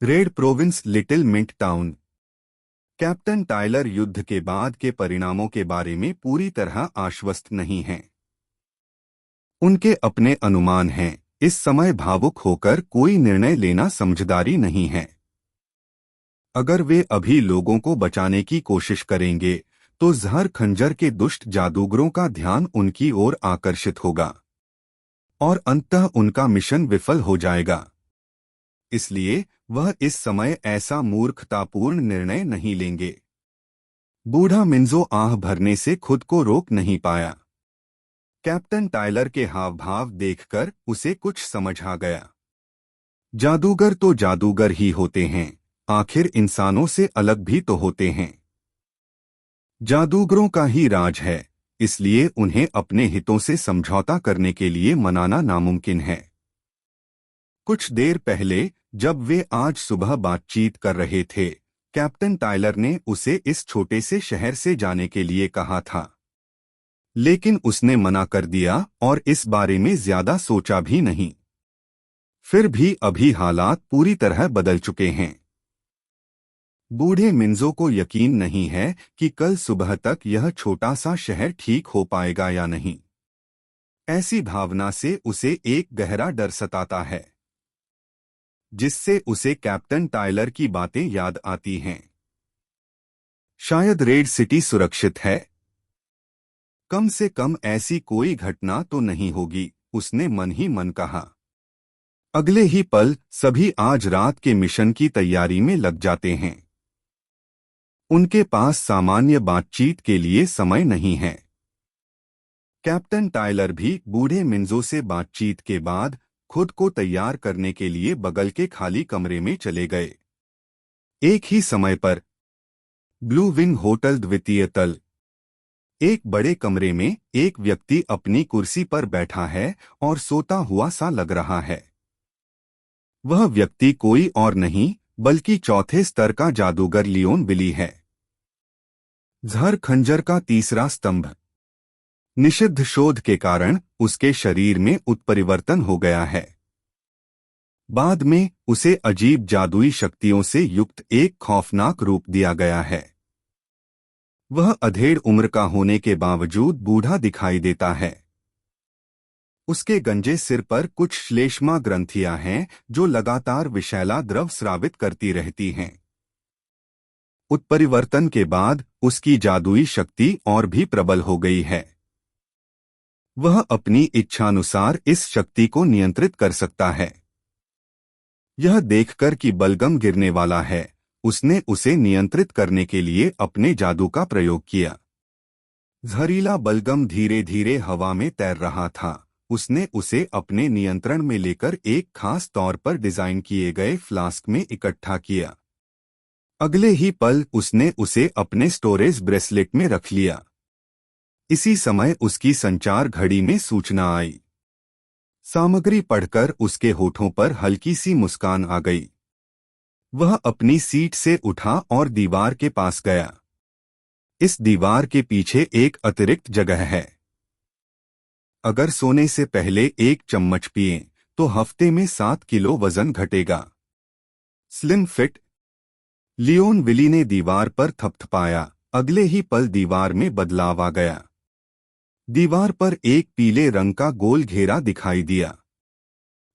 Red province little mint town. Captain Tyler युद्ध के बाद के परिणामों के बारे में पूरी तरह आश्वस्त नहीं हैं। उनके अपने अनुमान हैं। इस समय भावुक होकर कोई निर्णय लेना समझदारी नहीं है। अगर वे अभी लोगों को बचाने की कोशिश करेंगे तो जहर खंजर के दुष्ट जादूगरों का ध्यान उनकी ओर आकर्षित होगा और अंततः उनका मिशन विफल हो जाएगा। इसलिए वह इस समय ऐसा मूर्खतापूर्ण निर्णय नहीं लेंगे। बूढ़ा मिंजो आह भरने से खुद को रोक नहीं पाया। कैप्टन टायलर के हाव भाव देखकर उसे कुछ समझ आ गया। जादूगर तो जादूगर ही होते हैं, आखिर इंसानों से अलग भी तो होते हैं। जादूगरों का ही राज है, इसलिए उन्हें अपने हितों से समझौता करने के लिए मनाना नामुमकिन है। कुछ देर पहले जब वे आज सुबह बातचीत कर रहे थे, कैप्टन टायलर ने उसे इस छोटे से शहर से जाने के लिए कहा था, लेकिन उसने मना कर दिया और इस बारे में ज्यादा सोचा भी नहीं। फिर भी अभी हालात पूरी तरह बदल चुके हैं। बूढ़े मिंजो को यकीन नहीं है कि कल सुबह तक यह छोटा सा शहर ठीक हो पाएगा या नहीं। ऐसी भावना से उसे एक गहरा डर सताता है, जिससे उसे कैप्टन टायलर की बातें याद आती हैं। शायद रेड सिटी सुरक्षित है, कम से कम ऐसी कोई घटना तो नहीं होगी, उसने मन ही मन कहा। अगले ही पल सभी आज रात के मिशन की तैयारी में लग जाते हैं। उनके पास सामान्य बातचीत के लिए समय नहीं है। कैप्टन टायलर भी बूढ़े मिंजो से बातचीत के बाद खुद को तैयार करने के लिए बगल के खाली कमरे में चले गए। एक ही समय पर ब्लू विंग होटल द्वितीय तल। एक बड़े कमरे में एक व्यक्ति अपनी कुर्सी पर बैठा है और सोता हुआ सा लग रहा है। वह व्यक्ति कोई और नहीं बल्कि चौथे स्तर का जादूगर लियोन विली है। जहर खंजर का तीसरा स्तंभ। निषिद्ध शोध के कारण उसके शरीर में उत्परिवर्तन हो गया है। बाद में उसे अजीब जादुई शक्तियों से युक्त एक खौफनाक रूप दिया गया है। वह अधेड़ उम्र का होने के बावजूद बूढ़ा दिखाई देता है। उसके गंजे सिर पर कुछ श्लेष्मा ग्रंथियां हैं जो लगातार विषैला द्रव स्रावित करती रहती हैं। उत्परिवर्तन के बाद उसकी जादुई शक्ति और भी प्रबल हो गई है। वह अपनी इच्छानुसार इस शक्ति को नियंत्रित कर सकता है। यह देखकर कि बलगम गिरने वाला है, उसने उसे नियंत्रित करने के लिए अपने जादू का प्रयोग किया। जहरीला बलगम धीरे धीरे हवा में तैर रहा था। उसने उसे अपने नियंत्रण में लेकर एक खास तौर पर डिजाइन किए गए फ्लास्क में इकट्ठा किया। अगले ही पल उसने उसे अपने स्टोरेज ब्रेसलेट में रख लिया। इसी समय उसकी संचार घड़ी में सूचना आई। सामग्री पढ़कर उसके होठों पर हल्की सी मुस्कान आ गई। वह अपनी सीट से उठा और दीवार के पास गया। इस दीवार के पीछे एक अतिरिक्त जगह है। अगर सोने से पहले एक चम्मच पिएं तो हफ्ते में 7 किलो वजन घटेगा। Slim fit. लियोन विली ने दीवार पर थपथपाया। अगले ही पल दीवार में बदलाव आ गया। दीवार पर एक पीले रंग का गोल घेरा दिखाई दिया।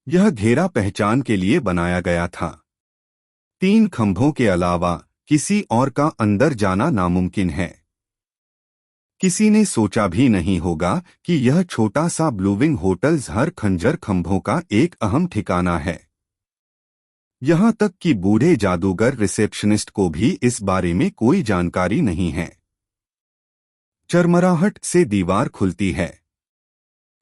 यह घेरा पहचान के लिए बनाया गया था। 3 खंभों के अलावा किसी और का अंदर जाना नामुमकिन है। किसी ने सोचा भी नहीं होगा कि यह छोटा सा ब्लूविंग होटल जहर खंजर खंभों का एक अहम ठिकाना है। यहां तक कि बूढ़े जादूगर रिसेप्शनिस्ट को भी इस बारे में कोई जानकारी नहीं है। चरमराहट से दीवार खुलती है।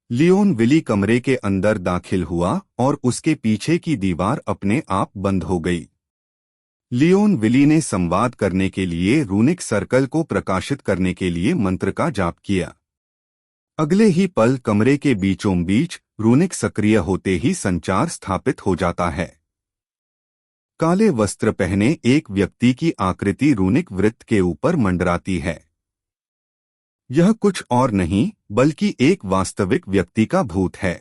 लियोन विली कमरे के अंदर दाखिल हुआ और उसके पीछे की दीवार अपने आप बंद हो गई। लियोन विली ने संवाद करने के लिए रूनिक सर्कल को प्रकाशित करने के लिए मंत्र का जाप किया। अगले ही पल कमरे के बीचों बीच रूनिक सक्रिय होते ही संचार स्थापित हो जाता है। काले वस्त्र पहने एक व्यक्ति की आकृति रूनिक वृत्त के ऊपर मंडराती है। यह कुछ और नहीं बल्कि एक वास्तविक व्यक्ति का भूत है।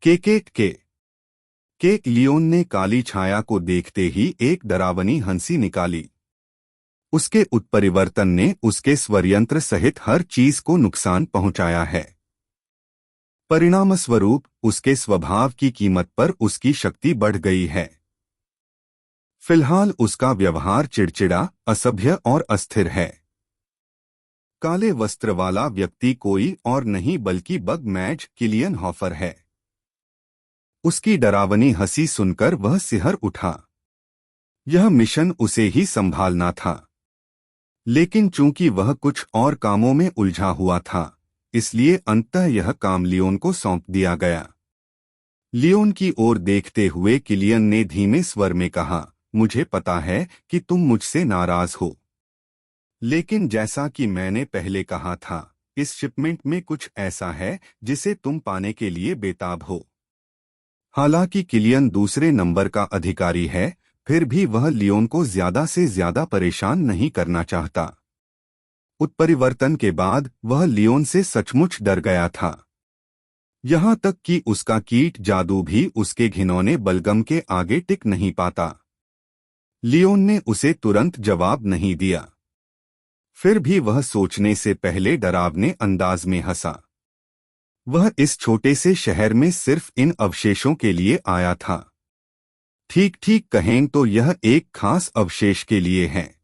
के केक लियोन ने काली छाया को देखते ही एक डरावनी हंसी निकाली। उसके उत्परिवर्तन ने उसके स्वरयंत्र सहित हर चीज को नुकसान पहुंचाया है। परिणामस्वरूप उसके स्वभाव की कीमत पर उसकी शक्ति बढ़ गई है। फिलहाल उसका व्यवहार चिड़चिड़ा, असभ्य और अस्थिर है। काले वस्त्र वाला व्यक्ति कोई और नहीं बल्कि बग-मैज किलियन हॉफर है। उसकी डरावनी हंसी सुनकर वह सिहर उठा। यह मिशन उसे ही संभालना था, लेकिन चूंकि वह कुछ और कामों में उलझा हुआ था, इसलिए अंततः यह काम लियोन को सौंप दिया गया। लियोन की ओर देखते हुए किलियन ने धीमे स्वर में कहा, मुझे पता है कि तुम मुझसे नाराज हो, लेकिन जैसा कि मैंने पहले कहा था, इस शिपमेंट में कुछ ऐसा है जिसे तुम पाने के लिए बेताब हो। हालांकि किलियन दूसरे नंबर का अधिकारी है, फिर भी वह लियोन को ज्यादा से ज्यादा परेशान नहीं करना चाहता। उत्परिवर्तन के बाद वह लियोन से सचमुच डर गया था। यहाँ तक कि उसका कीट जादू भी उसके घिनौने बलगम के आगे टिक नहीं पाता। लियोन ने उसे तुरंत जवाब नहीं दिया। फिर भी वह सोचने से पहले डरावने अंदाज में हंसा। वह इस छोटे से शहर में सिर्फ इन अवशेषों के लिए आया था। ठीक ठीक कहें तो यह एक खास अवशेष के लिए है,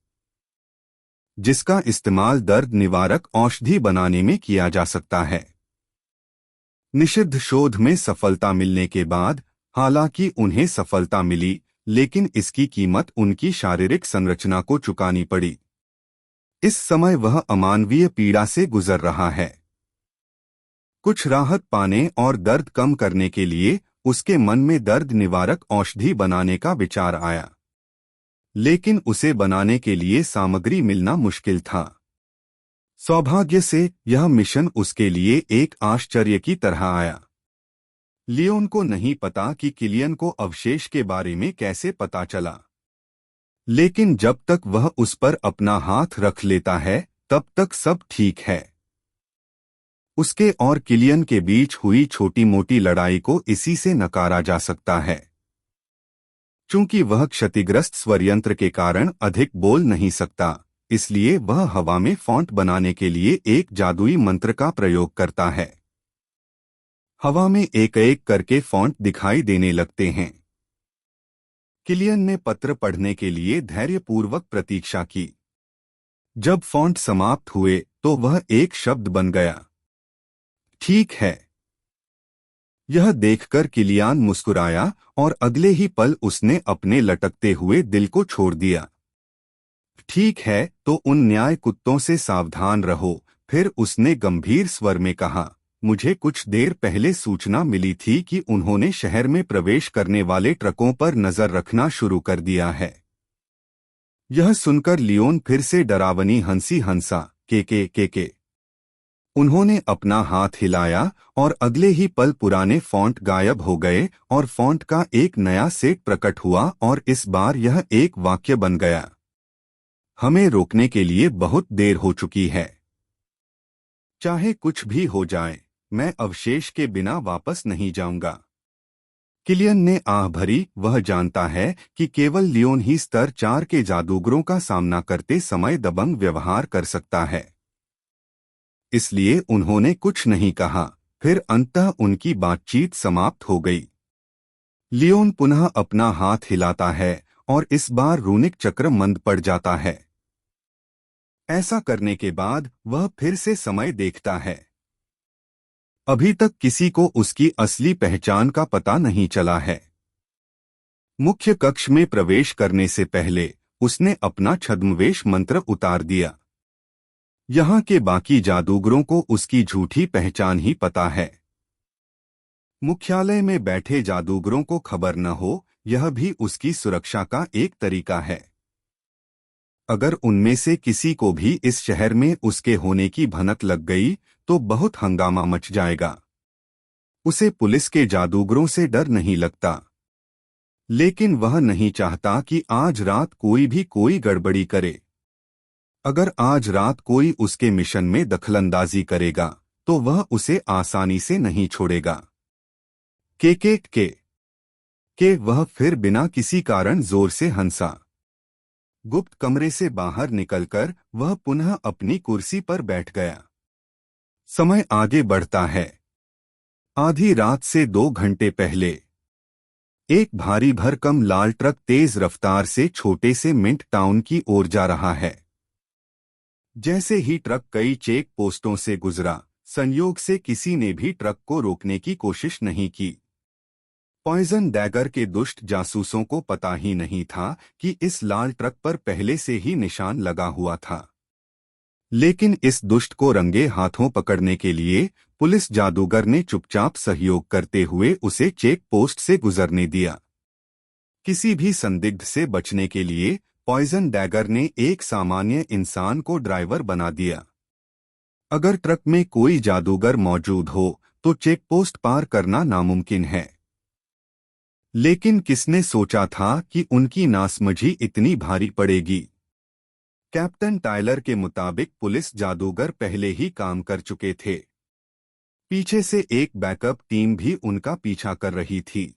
जिसका इस्तेमाल दर्द निवारक औषधि बनाने में किया जा सकता है। निषिद्ध शोध में सफलता मिलने के बाद, हालांकि उन्हें सफलता मिली, लेकिन इसकी कीमत उनकी शारीरिक संरचना को चुकानी पड़ी। इस समय वह अमानवीय पीड़ा से गुजर रहा है। कुछ राहत पाने और दर्द कम करने के लिए उसके मन में दर्द निवारक औषधि बनाने का विचार आया, लेकिन उसे बनाने के लिए सामग्री मिलना मुश्किल था। सौभाग्य से यह मिशन उसके लिए एक आश्चर्य की तरह आया। लियोन को नहीं पता कि किलियन को अवशेष के बारे में कैसे पता चला, लेकिन जब तक वह उस पर अपना हाथ रख लेता है, तब तक सब ठीक है। उसके और किलियन के बीच हुई छोटी-मोटी लड़ाई को इसी से नकारा जा सकता है। चूंकि वह क्षतिग्रस्त स्वरयंत्र के कारण अधिक बोल नहीं सकता, इसलिए वह हवा में फॉन्ट बनाने के लिए एक जादुई मंत्र का प्रयोग करता है। हवा में एक-एक करके फॉन्ट दिखाई देने लगते हैं। किलियन ने पत्र पढ़ने के लिए धैर्यपूर्वक प्रतीक्षा की। जब फॉन्ट समाप्त हुए तो वह एक शब्द बन गया, ठीक है। यह देखकर किलियान मुस्कुराया और अगले ही पल उसने अपने लटकते हुए दिल को छोड़ दिया। ठीक है, तो उन न्याय कुत्तों से सावधान रहो। फिर उसने गंभीर स्वर में कहा, मुझे कुछ देर पहले सूचना मिली थी कि उन्होंने शहर में प्रवेश करने वाले ट्रकों पर नजर रखना शुरू कर दिया है। यह सुनकर लियोन फिर से डरावनी हंसी हंसा, के। उन्होंने अपना हाथ हिलाया और अगले ही पल पुराने फॉन्ट गायब हो गए और फॉन्ट का एक नया सेट प्रकट हुआ और इस बार यह एक वाक्य बन गया, हमें रोकने के लिए बहुत देर हो चुकी है। चाहे कुछ भी हो जाए, मैं अवशेष के बिना वापस नहीं जाऊंगा। किलियन ने आह भरी। वह जानता है कि केवल लियोन ही स्तर 4 के जादूगरों का सामना करते समय दबंग व्यवहार कर सकता है। इसलिए उन्होंने कुछ नहीं कहा। फिर अंततः उनकी बातचीत समाप्त हो गई। लियोन पुनः अपना हाथ हिलाता है और इस बार रूनिक चक्र मंद पड़ जाता है। ऐसा करने के बाद वह फिर से समय देखता है। अभी तक किसी को उसकी असली पहचान का पता नहीं चला है। मुख्य कक्ष में प्रवेश करने से पहले उसने अपना छद्मवेश मंत्र उतार दिया। यहाँ के बाकी जादूगरों को उसकी झूठी पहचान ही पता है। मुख्यालय में बैठे जादूगरों को खबर न हो, यह भी उसकी सुरक्षा का एक तरीका है। अगर उनमें से किसी को भी इस शहर में उसके होने की भनक लग गई तो बहुत हंगामा मच जाएगा। उसे पुलिस के जादूगरों से डर नहीं लगता, लेकिन वह नहीं चाहता कि आज रात कोई भी कोई गड़बड़ी करे। अगर आज रात कोई उसके मिशन में दखलंदाजी करेगा तो वह उसे आसानी से नहीं छोड़ेगा। के कि वह फिर बिना किसी कारण जोर से हंसा। गुप्त कमरे से बाहर निकलकर वह पुनः अपनी कुर्सी पर बैठ गया। समय आगे बढ़ता है। आधी रात से 2 घंटे पहले एक भारी भरकम लाल ट्रक तेज रफ्तार से छोटे से मिंट टाउन की ओर जा रहा है। जैसे ही ट्रक कई चेक पोस्टों से गुजरा, संयोग से किसी ने भी ट्रक को रोकने की कोशिश नहीं की। पॉइजन डैगर के दुष्ट जासूसों को पता ही नहीं था कि इस लाल ट्रक पर पहले से ही निशान लगा हुआ था। लेकिन इस दुष्ट को रंगे हाथों पकड़ने के लिए पुलिस जादूगर ने चुपचाप सहयोग करते हुए उसे चेक पोस्ट से गुजरने दिया। किसी भी संदिग्ध से बचने के लिए पॉइजन डैगर ने एक सामान्य इंसान को ड्राइवर बना दिया। अगर ट्रक में कोई जादूगर मौजूद हो तो चेक पोस्ट पार करना नामुमकिन है। लेकिन किसने सोचा था कि उनकी नासमझी इतनी भारी पड़ेगी। कैप्टन टायलर के मुताबिक पुलिस जादूगर पहले ही काम कर चुके थे। पीछे से एक बैकअप टीम भी उनका पीछा कर रही थी।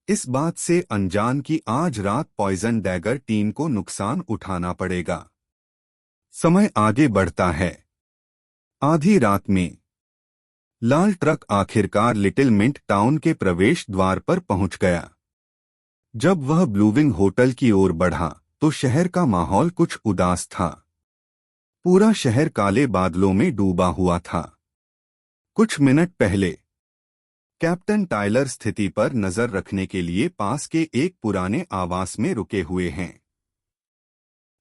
इस बात से अनजान कि आज रात पॉइजन डैगर टीम को नुकसान उठाना पड़ेगा। समय आगे बढ़ता है। आधी रात में लाल ट्रक आखिरकार लिटिल मिंट टाउन के प्रवेश द्वार पर पहुंच गया। जब वह ब्लूविंग होटल की ओर बढ़ा तो शहर का माहौल कुछ उदास था। पूरा शहर काले बादलों में डूबा हुआ था। कुछ मिनट पहले कैप्टन टायलर स्थिति पर नजर रखने के लिए पास के एक पुराने आवास में रुके हुए हैं।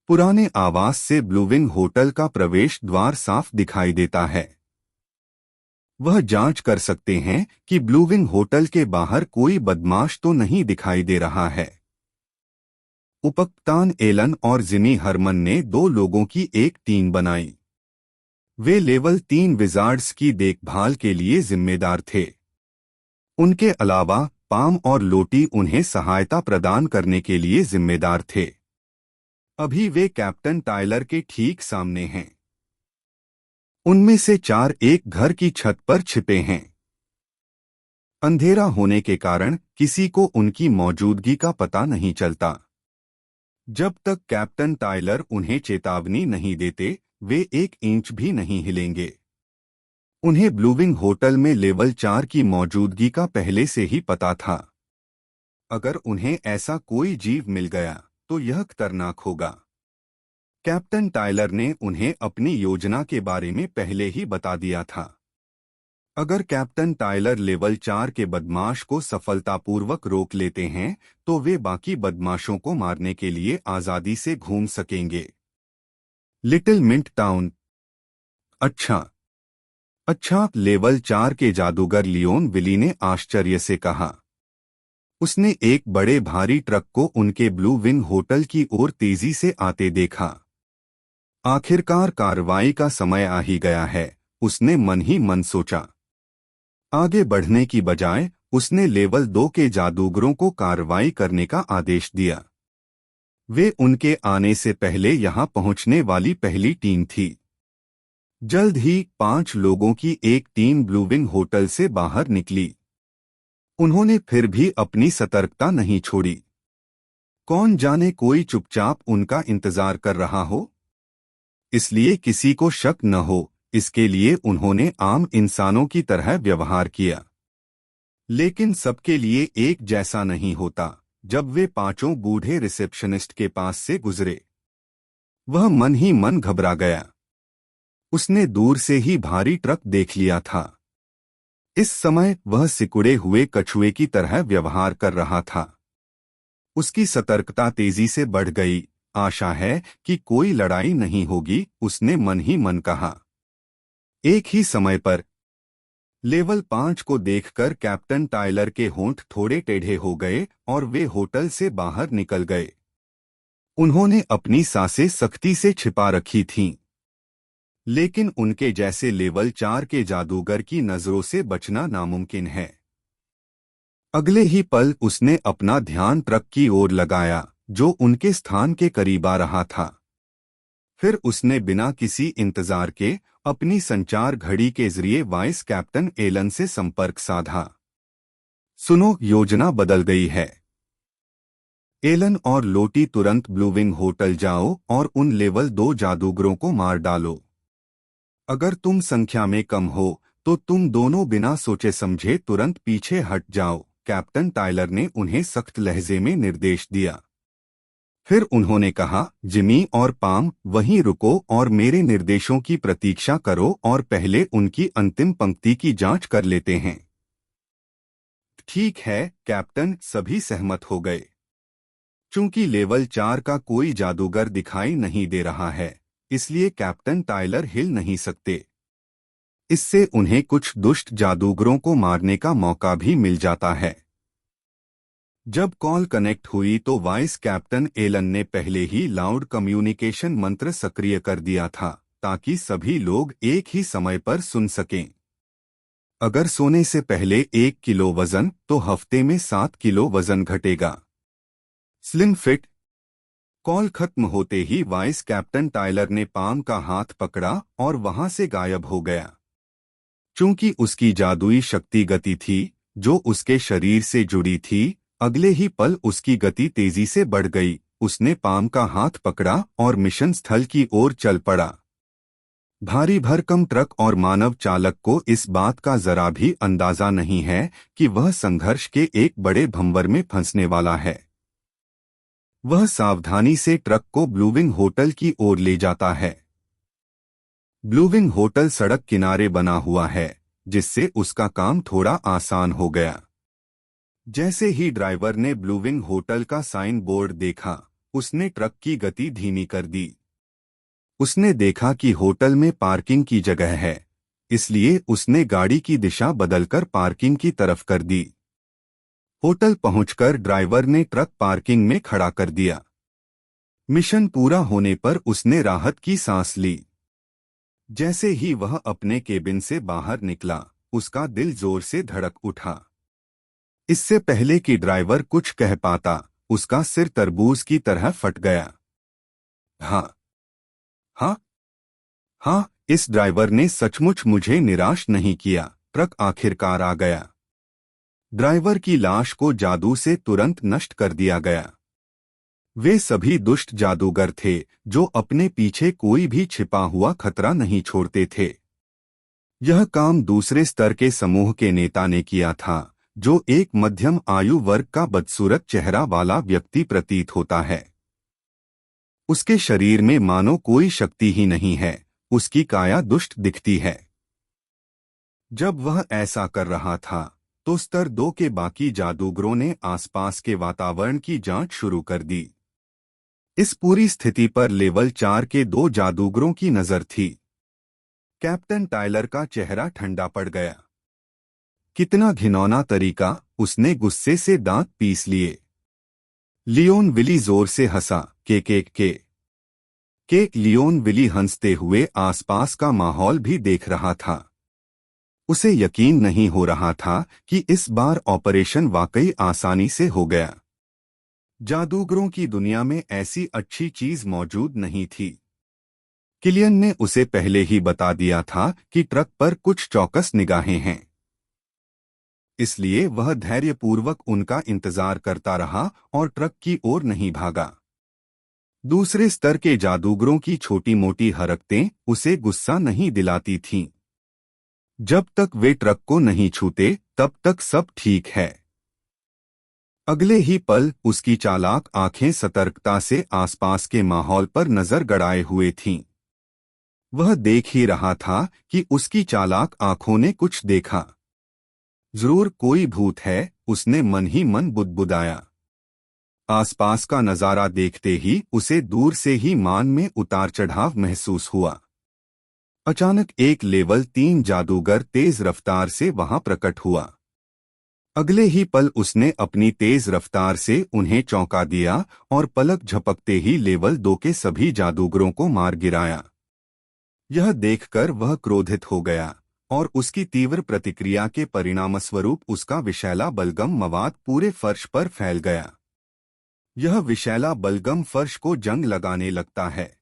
पुराने आवास से ब्लूविंग होटल का प्रवेश द्वार साफ दिखाई देता है। वह जांच कर सकते हैं कि ब्लूविंग होटल के बाहर कोई बदमाश तो नहीं दिखाई दे रहा है। उपकप्तान एलन और जिमी हरमन ने 2 लोगों की एक टीम बनाई। वे लेवल 3 विजार्ड्स की देखभाल के लिए जिम्मेदार थे। उनके अलावा पाम और लोटी उन्हें सहायता प्रदान करने के लिए जिम्मेदार थे। अभी वे कैप्टन टायलर के ठीक सामने हैं। उनमें से 4 एक घर की छत पर छिपे हैं। अंधेरा होने के कारण किसी को उनकी मौजूदगी का पता नहीं चलता। जब तक कैप्टन टायलर उन्हें चेतावनी नहीं देते, वे 1 इंच भी नहीं हिलेंगे। उन्हें ब्लूविंग होटल में लेवल 4 की मौजूदगी का पहले से ही पता था। अगर उन्हें ऐसा कोई जीव मिल गया तो यह खतरनाक होगा। कैप्टन टायलर ने उन्हें अपनी योजना के बारे में पहले ही बता दिया था। अगर कैप्टन टायलर लेवल 4 के बदमाश को सफलतापूर्वक रोक लेते हैं तो वे बाकी बदमाशों को मारने के लिए आजादी से घूम सकेंगे। Little mint town. अच्छा, लेवल 4 के जादूगर लियोन विली ने आश्चर्य से कहा। उसने एक बड़े भारी ट्रक को उनके ब्लू विंग होटल की ओर तेजी से आते देखा। आखिरकार कार्रवाई का समय आ ही गया है, उसने मन ही मन सोचा। आगे बढ़ने की बजाय उसने लेवल 2 के जादूगरों को कार्रवाई करने का आदेश दिया। वे उनके आने से पहले यहां पहुंचने वाली पहली टीम थी। जल्द ही 5 लोगों की एक टीम ब्लूविंग होटल से बाहर निकली। उन्होंने फिर भी अपनी सतर्कता नहीं छोड़ी। कौन जाने कोई चुपचाप उनका इंतजार कर रहा हो। इसलिए किसी को शक न हो, इसके लिए उन्होंने आम इंसानों की तरह व्यवहार किया। लेकिन सबके लिए एक जैसा नहीं होता। जब वे 5 बूढ़े रिसेप्शनिस्ट के पास से गुजरे, वह मन ही मन घबरा गया। उसने दूर से ही भारी ट्रक देख लिया था। इस समय वह सिकुड़े हुए कछुए की तरह व्यवहार कर रहा था। उसकी सतर्कता तेजी से बढ़ गई। आशा है कि कोई लड़ाई नहीं होगी, उसने मन ही मन कहा। एक ही समय पर लेवल 5 को देखकर कैप्टन टायलर के होंठ थोड़े टेढ़े हो गए और वे होटल से बाहर निकल गए। उन्होंने अपनी सांसें सख्ती से छिपा रखी थीं। लेकिन उनके जैसे लेवल 4 के जादूगर की नजरों से बचना नामुमकिन है। अगले ही पल उसने अपना ध्यान ट्रक की ओर लगाया, जो उनके स्थान के करीब आ रहा था। फिर उसने बिना किसी इंतजार के अपनी संचार घड़ी के जरिए वाइस कैप्टन एलन से संपर्क साधा। सुनो, योजना बदल गई है। एलन और लोटी तुरंत ब्लूविंग होटल जाओ और उन लेवल 2 जादूगरों को मार डालो। अगर तुम संख्या में कम हो तो तुम दोनों बिना सोचे समझे तुरंत पीछे हट जाओ। कैप्टन टायलर ने उन्हें सख्त लहजे में निर्देश दिया। फिर उन्होंने कहा, जिमी और पाम, वहीं रुको और मेरे निर्देशों की प्रतीक्षा करो और पहले उनकी अंतिम पंक्ति की जांच कर लेते हैं। ठीक है कैप्टन, सभी सहमत हो गए। चूंकि लेवल 4 का कोई जादूगर दिखाई नहीं दे रहा है, इसलिए कैप्टन टायलर हिल नहीं सकते। इससे उन्हें कुछ दुष्ट जादूगरों को मारने का मौका भी मिल जाता है। जब कॉल कनेक्ट हुई तो वाइस कैप्टन एलन ने पहले ही लाउड कम्युनिकेशन मंत्र सक्रिय कर दिया था, ताकि सभी लोग एक ही समय पर सुन सकें। अगर सोने से पहले 1 किलो वजन, तो हफ्ते में 7 किलो वजन घटेगा। Slim fit. कॉल खत्म होते ही वाइस कैप्टन टायलर ने पाम का हाथ पकड़ा और वहां से गायब हो गया। चूंकि उसकी जादुई शक्ति गति थी जो उसके शरीर से जुड़ी थी, अगले ही पल उसकी गति तेजी से बढ़ गई। उसने पाम का हाथ पकड़ा और मिशन स्थल की ओर चल पड़ा। भारी भरकम ट्रक और मानव चालक को इस बात का जरा भी अंदाजा नहीं है कि वह संघर्ष के एक बड़े भंवर में फंसने वाला है। वह सावधानी से ट्रक को ब्लूविंग होटल की ओर ले जाता है। ब्लूविंग होटल सड़क किनारे बना हुआ है, जिससे उसका काम थोड़ा आसान हो गया। जैसे ही ड्राइवर ने ब्लूविंग होटल का साइन बोर्ड देखा, उसने ट्रक की गति धीमी कर दी। उसने देखा कि होटल में पार्किंग की जगह है, इसलिए उसने गाड़ी की दिशा बदलकर पार्किंग की तरफ कर दी। होटल पहुंचकर ड्राइवर ने ट्रक पार्किंग में खड़ा कर दिया। मिशन पूरा होने पर उसने राहत की सांस ली। जैसे ही वह अपने केबिन से बाहर निकला, उसका दिल जोर से धड़क उठा। इससे पहले कि ड्राइवर कुछ कह पाता, उसका सिर तरबूज की तरह फट गया। हाँ हाँ हाँ, इस ड्राइवर ने सचमुच मुझे निराश नहीं किया। ट्रक आखिरकार आ गया। ड्राइवर की लाश को जादू से तुरंत नष्ट कर दिया गया। वे सभी दुष्ट जादूगर थे जो अपने पीछे कोई भी छिपा हुआ खतरा नहीं छोड़ते थे। यह काम दूसरे स्तर के समूह के नेता ने किया था, जो एक मध्यम आयु वर्ग का बदसूरत चेहरा वाला व्यक्ति प्रतीत होता है। उसके शरीर में मानो कोई शक्ति ही नहीं है, उसकी काया दुष्ट दिखती है। जब वह ऐसा कर रहा था तो स्तर 2 के बाकी जादूगरों ने आसपास के वातावरण की जांच शुरू कर दी। इस पूरी स्थिति पर लेवल 4 के 2 जादूगरों की नजर थी। कैप्टन टायलर का चेहरा ठंडा पड़ गया। कितना घिनौना तरीका, उसने गुस्से से दांत पीस लिए। लियोन विली जोर से हंसा, के लियोन विली हंसते हुए आसपास का माहौल भी देख रहा था। उसे यकीन नहीं हो रहा था कि इस बार ऑपरेशन वाकई आसानी से हो गया। जादूगरों की दुनिया में ऐसी अच्छी चीज मौजूद नहीं थी। किलियन ने उसे पहले ही बता दिया था कि ट्रक पर कुछ चौकस निगाहें हैं। इसलिए वह धैर्यपूर्वक उनका इंतजार करता रहा और ट्रक की ओर नहीं भागा। दूसरे स्तर के जादूगरों की छोटी मोटी हरकतें उसे गुस्सा नहीं दिलाती थीं। जब तक वे ट्रक को नहीं छूते तब तक सब ठीक है। अगले ही पल उसकी चालाक आंखें सतर्कता से आसपास के माहौल पर नजर गड़ाए हुए थीं। वह देख ही रहा था कि उसकी चालाक आंखों ने कुछ देखा। जरूर कोई भूत है, उसने मन ही मन बुदबुदाया। आसपास का नजारा देखते ही उसे दूर से ही मान में उतार चढ़ाव महसूस हुआ। अचानक एक लेवल 3 जादूगर तेज रफ्तार से वहां प्रकट हुआ। अगले ही पल उसने अपनी तेज रफ्तार से उन्हें चौंका दिया और पलक झपकते ही लेवल 2 के सभी जादूगरों को मार गिराया। यह देखकर वह क्रोधित हो गया और उसकी तीव्र प्रतिक्रिया के परिणामस्वरूप उसका विषैला बलगम मवाद पूरे फर्श पर फैल गया। यह विषैला बलगम फर्श को जंग लगाने लगता है।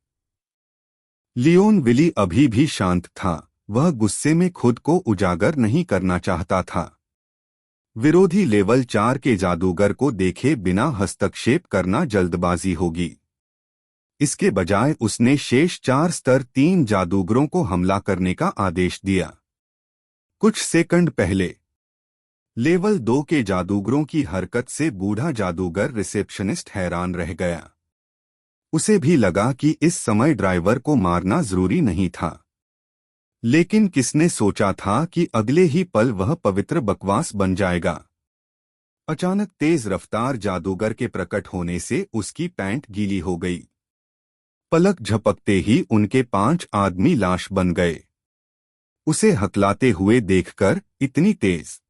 लियोन विली अभी भी शांत था, वह गुस्से में खुद को उजागर नहीं करना चाहता था। विरोधी लेवल 4 के जादूगर को देखे बिना हस्तक्षेप करना जल्दबाजी होगी। इसके बजाय उसने शेष 4 स्तर 3 जादूगरों को हमला करने का आदेश दिया। कुछ सेकंड पहले लेवल 2 के जादूगरों की हरकत से बूढ़ा जादूगर रिसेप्शनिस्ट हैरान रह गया। उसे भी लगा कि इस समय ड्राइवर को मारना जरूरी नहीं था, लेकिन किसने सोचा था कि अगले ही पल वह पवित्र बकवास बन जाएगा। अचानक तेज रफ्तार जादूगर के प्रकट होने से उसकी पैंट गीली हो गई। पलक झपकते ही उनके 5 आदमी लाश बन गए। उसे हकलाते हुए देखकर इतनी तेज,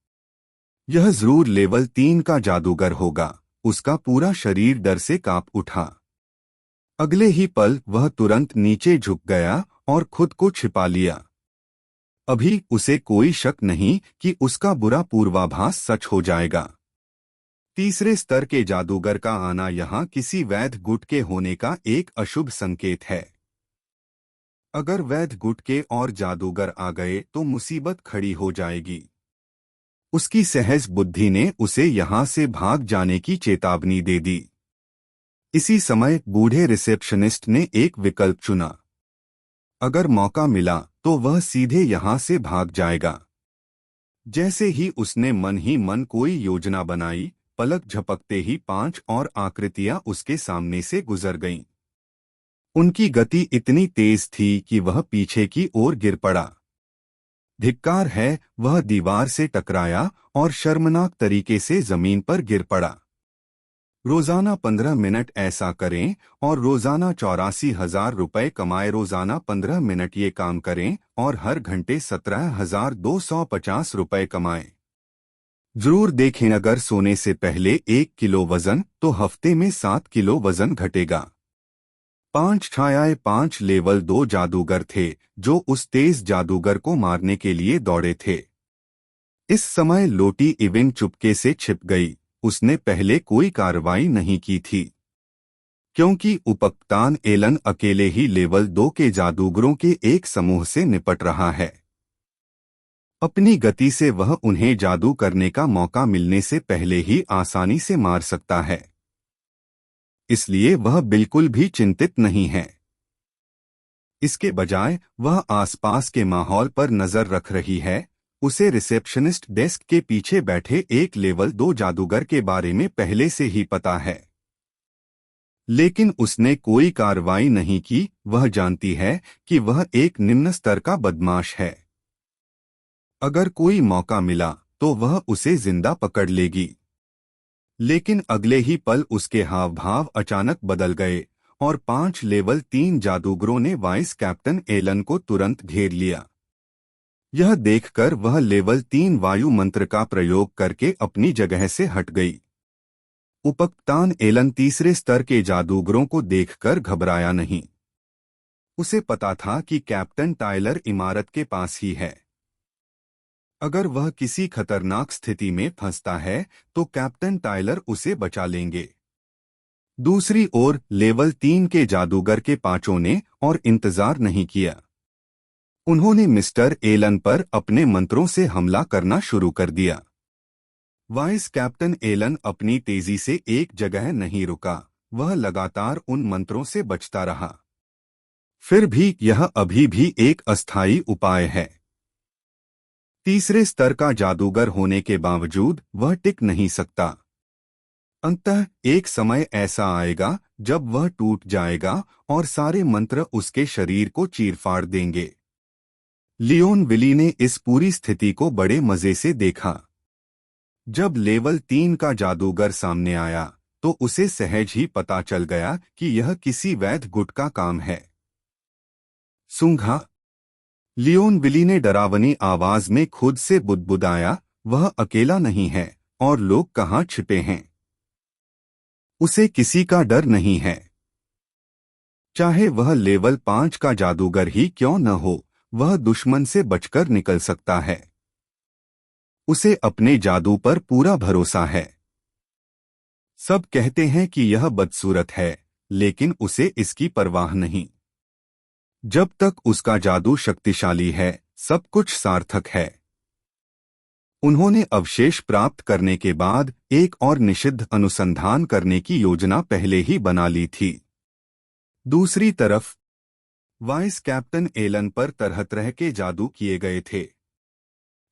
यह जरूर लेवल 3 का जादूगर होगा। उसका पूरा शरीर डर से कांप उठा। अगले ही पल वह तुरंत नीचे झुक गया और खुद को छिपा लिया। अभी उसे कोई शक नहीं कि उसका बुरा पूर्वाभास सच हो जाएगा। तीसरे स्तर के जादूगर का आना यहाँ किसी वैध गुट के होने का एक अशुभ संकेत है। अगर वैध गुट के और जादूगर आ गए तो मुसीबत खड़ी हो जाएगी। उसकी सहज बुद्धि ने उसे यहाँ से भाग जाने की चेतावनी दे दी। इसी समय बूढ़े रिसेप्शनिस्ट ने एक विकल्प चुना। अगर मौका मिला तो वह सीधे यहाँ से भाग जाएगा। जैसे ही उसने मन ही मन कोई योजना बनाई, पलक झपकते ही 5 और आकृतियां उसके सामने से गुजर गईं। उनकी गति इतनी तेज थी कि वह पीछे की ओर गिर पड़ा। धिक्कार है, वह दीवार से टकराया और शर्मनाक तरीके से जमीन पर गिर पड़ा। रोजाना 15 मिनट ऐसा करें और रोजाना 84,000 रुपये कमाए। रोजाना 15 मिनट ये काम करें और हर घंटे 17,250 रुपये कमाएं। जरूर देखें, अगर सोने से पहले 1 किलो वजन तो हफ्ते में 7 किलो वजन घटेगा। 5 छायाएं 5 लेवल 2 जादूगर थे जो उस तेज जादूगर को मारने के लिए दौड़े थे। इस समय लोटी इविन चुपके से छिप गई। उसने पहले कोई कार्रवाई नहीं की थी, क्योंकि उपकप्तान एलन अकेले ही लेवल 2 के जादूगरों के एक समूह से निपट रहा है। अपनी गति से वह उन्हें जादू करने का मौका मिलने से पहले ही आसानी से मार सकता है। इसलिए वह बिल्कुल भी चिंतित नहीं है। इसके बजाय वह आसपास के माहौल पर नजर रख रही है। उसे रिसेप्शनिस्ट डेस्क के पीछे बैठे एक लेवल 2 जादूगर के बारे में पहले से ही पता है, लेकिन उसने कोई कार्रवाई नहीं की। वह जानती है कि वह एक निम्न स्तर का बदमाश है। अगर कोई मौका मिला तो वह उसे जिंदा पकड़ लेगी। लेकिन अगले ही पल उसके हाव भाव अचानक बदल गए और 5 लेवल 3 जादूगरों ने वाइस कैप्टन एलन को तुरंत घेर लिया। यह देखकर वह लेवल 3 वायु मंत्र का प्रयोग करके अपनी जगह से हट गई। उपकप्तान एलन तीसरे स्तर के जादूगरों को देखकर घबराया नहीं। उसे पता था कि कैप्टन टायलर इमारत के पास ही है। अगर वह किसी खतरनाक स्थिति में फंसता है तो कैप्टन टायलर उसे बचा लेंगे। दूसरी ओर लेवल 3 के जादूगर के पांचों ने और इंतजार नहीं किया। उन्होंने मिस्टर एलन पर अपने मंत्रों से हमला करना शुरू कर दिया। वाइस कैप्टन एलन अपनी तेजी से एक जगह नहीं रुका। वह लगातार उन मंत्रों से बचता रहा। फिर भी यह अभी भी एक अस्थायी उपाय है। तीसरे स्तर का जादूगर होने के बावजूद वह टिक नहीं सकता। अंततः एक समय ऐसा आएगा जब वह टूट जाएगा और सारे मंत्र उसके शरीर को चीरफाड़ देंगे। लियोन विली ने इस पूरी स्थिति को बड़े मजे से देखा। जब लेवल 3 का जादूगर सामने आया तो उसे सहज ही पता चल गया कि यह किसी वैध गुट का काम है। सूंघा, लियोन विली ने डरावनी आवाज में खुद से बुदबुदाया, वह अकेला नहीं है और लोग कहाँ छिपे हैं। उसे किसी का डर नहीं है। चाहे वह लेवल 5 का जादूगर ही क्यों न हो, वह दुश्मन से बचकर निकल सकता है। उसे अपने जादू पर पूरा भरोसा है। सब कहते हैं कि यह बदसूरत है, लेकिन उसे इसकी परवाह नहीं। जब तक उसका जादू शक्तिशाली है, सब कुछ सार्थक है। उन्होंने अवशेष प्राप्त करने के बाद एक और निषिद्ध अनुसंधान करने की योजना पहले ही बना ली थी। दूसरी तरफ वाइस कैप्टन एलन पर तरह तरह के जादू किए गए थे,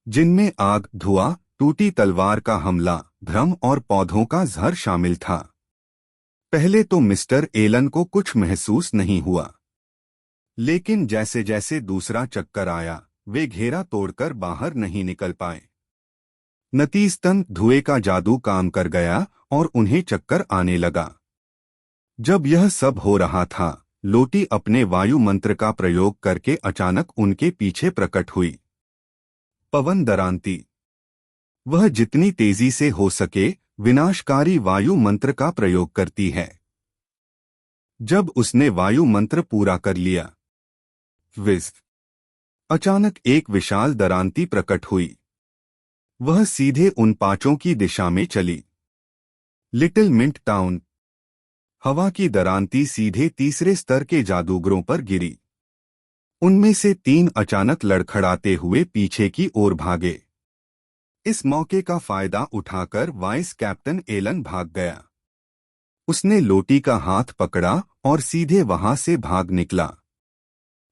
जिनमें आग, धुआं, टूटी तलवार का हमला, भ्रम और पौधों का जहर शामिल था। पहले तो मिस्टर एलन को कुछ महसूस नहीं हुआ, लेकिन जैसे जैसे दूसरा चक्कर आया वे घेरा तोड़कर बाहर नहीं निकल पाए। नतीजतन धुएं का जादू काम कर गया और उन्हें चक्कर आने लगा। जब यह सब हो रहा था, लोटी अपने वायु मंत्र का प्रयोग करके अचानक उनके पीछे प्रकट हुई। पवन दरांती। वह जितनी तेजी से हो सके विनाशकारी वायु मंत्र का प्रयोग करती है। जब उसने वायु मंत्र पूरा कर लिया, अचानक एक विशाल दरांती प्रकट हुई। वह सीधे उन पांचों की दिशा में चली। Little mint town. हवा की दरांती सीधे तीसरे स्तर के जादूगरों पर गिरी। उनमें से 3 अचानक लड़खड़ाते हुए पीछे की ओर भागे। इस मौके का फायदा उठाकर वाइस कैप्टन एलन भाग गया। उसने लोटी का हाथ पकड़ा और सीधे वहां से भाग निकला।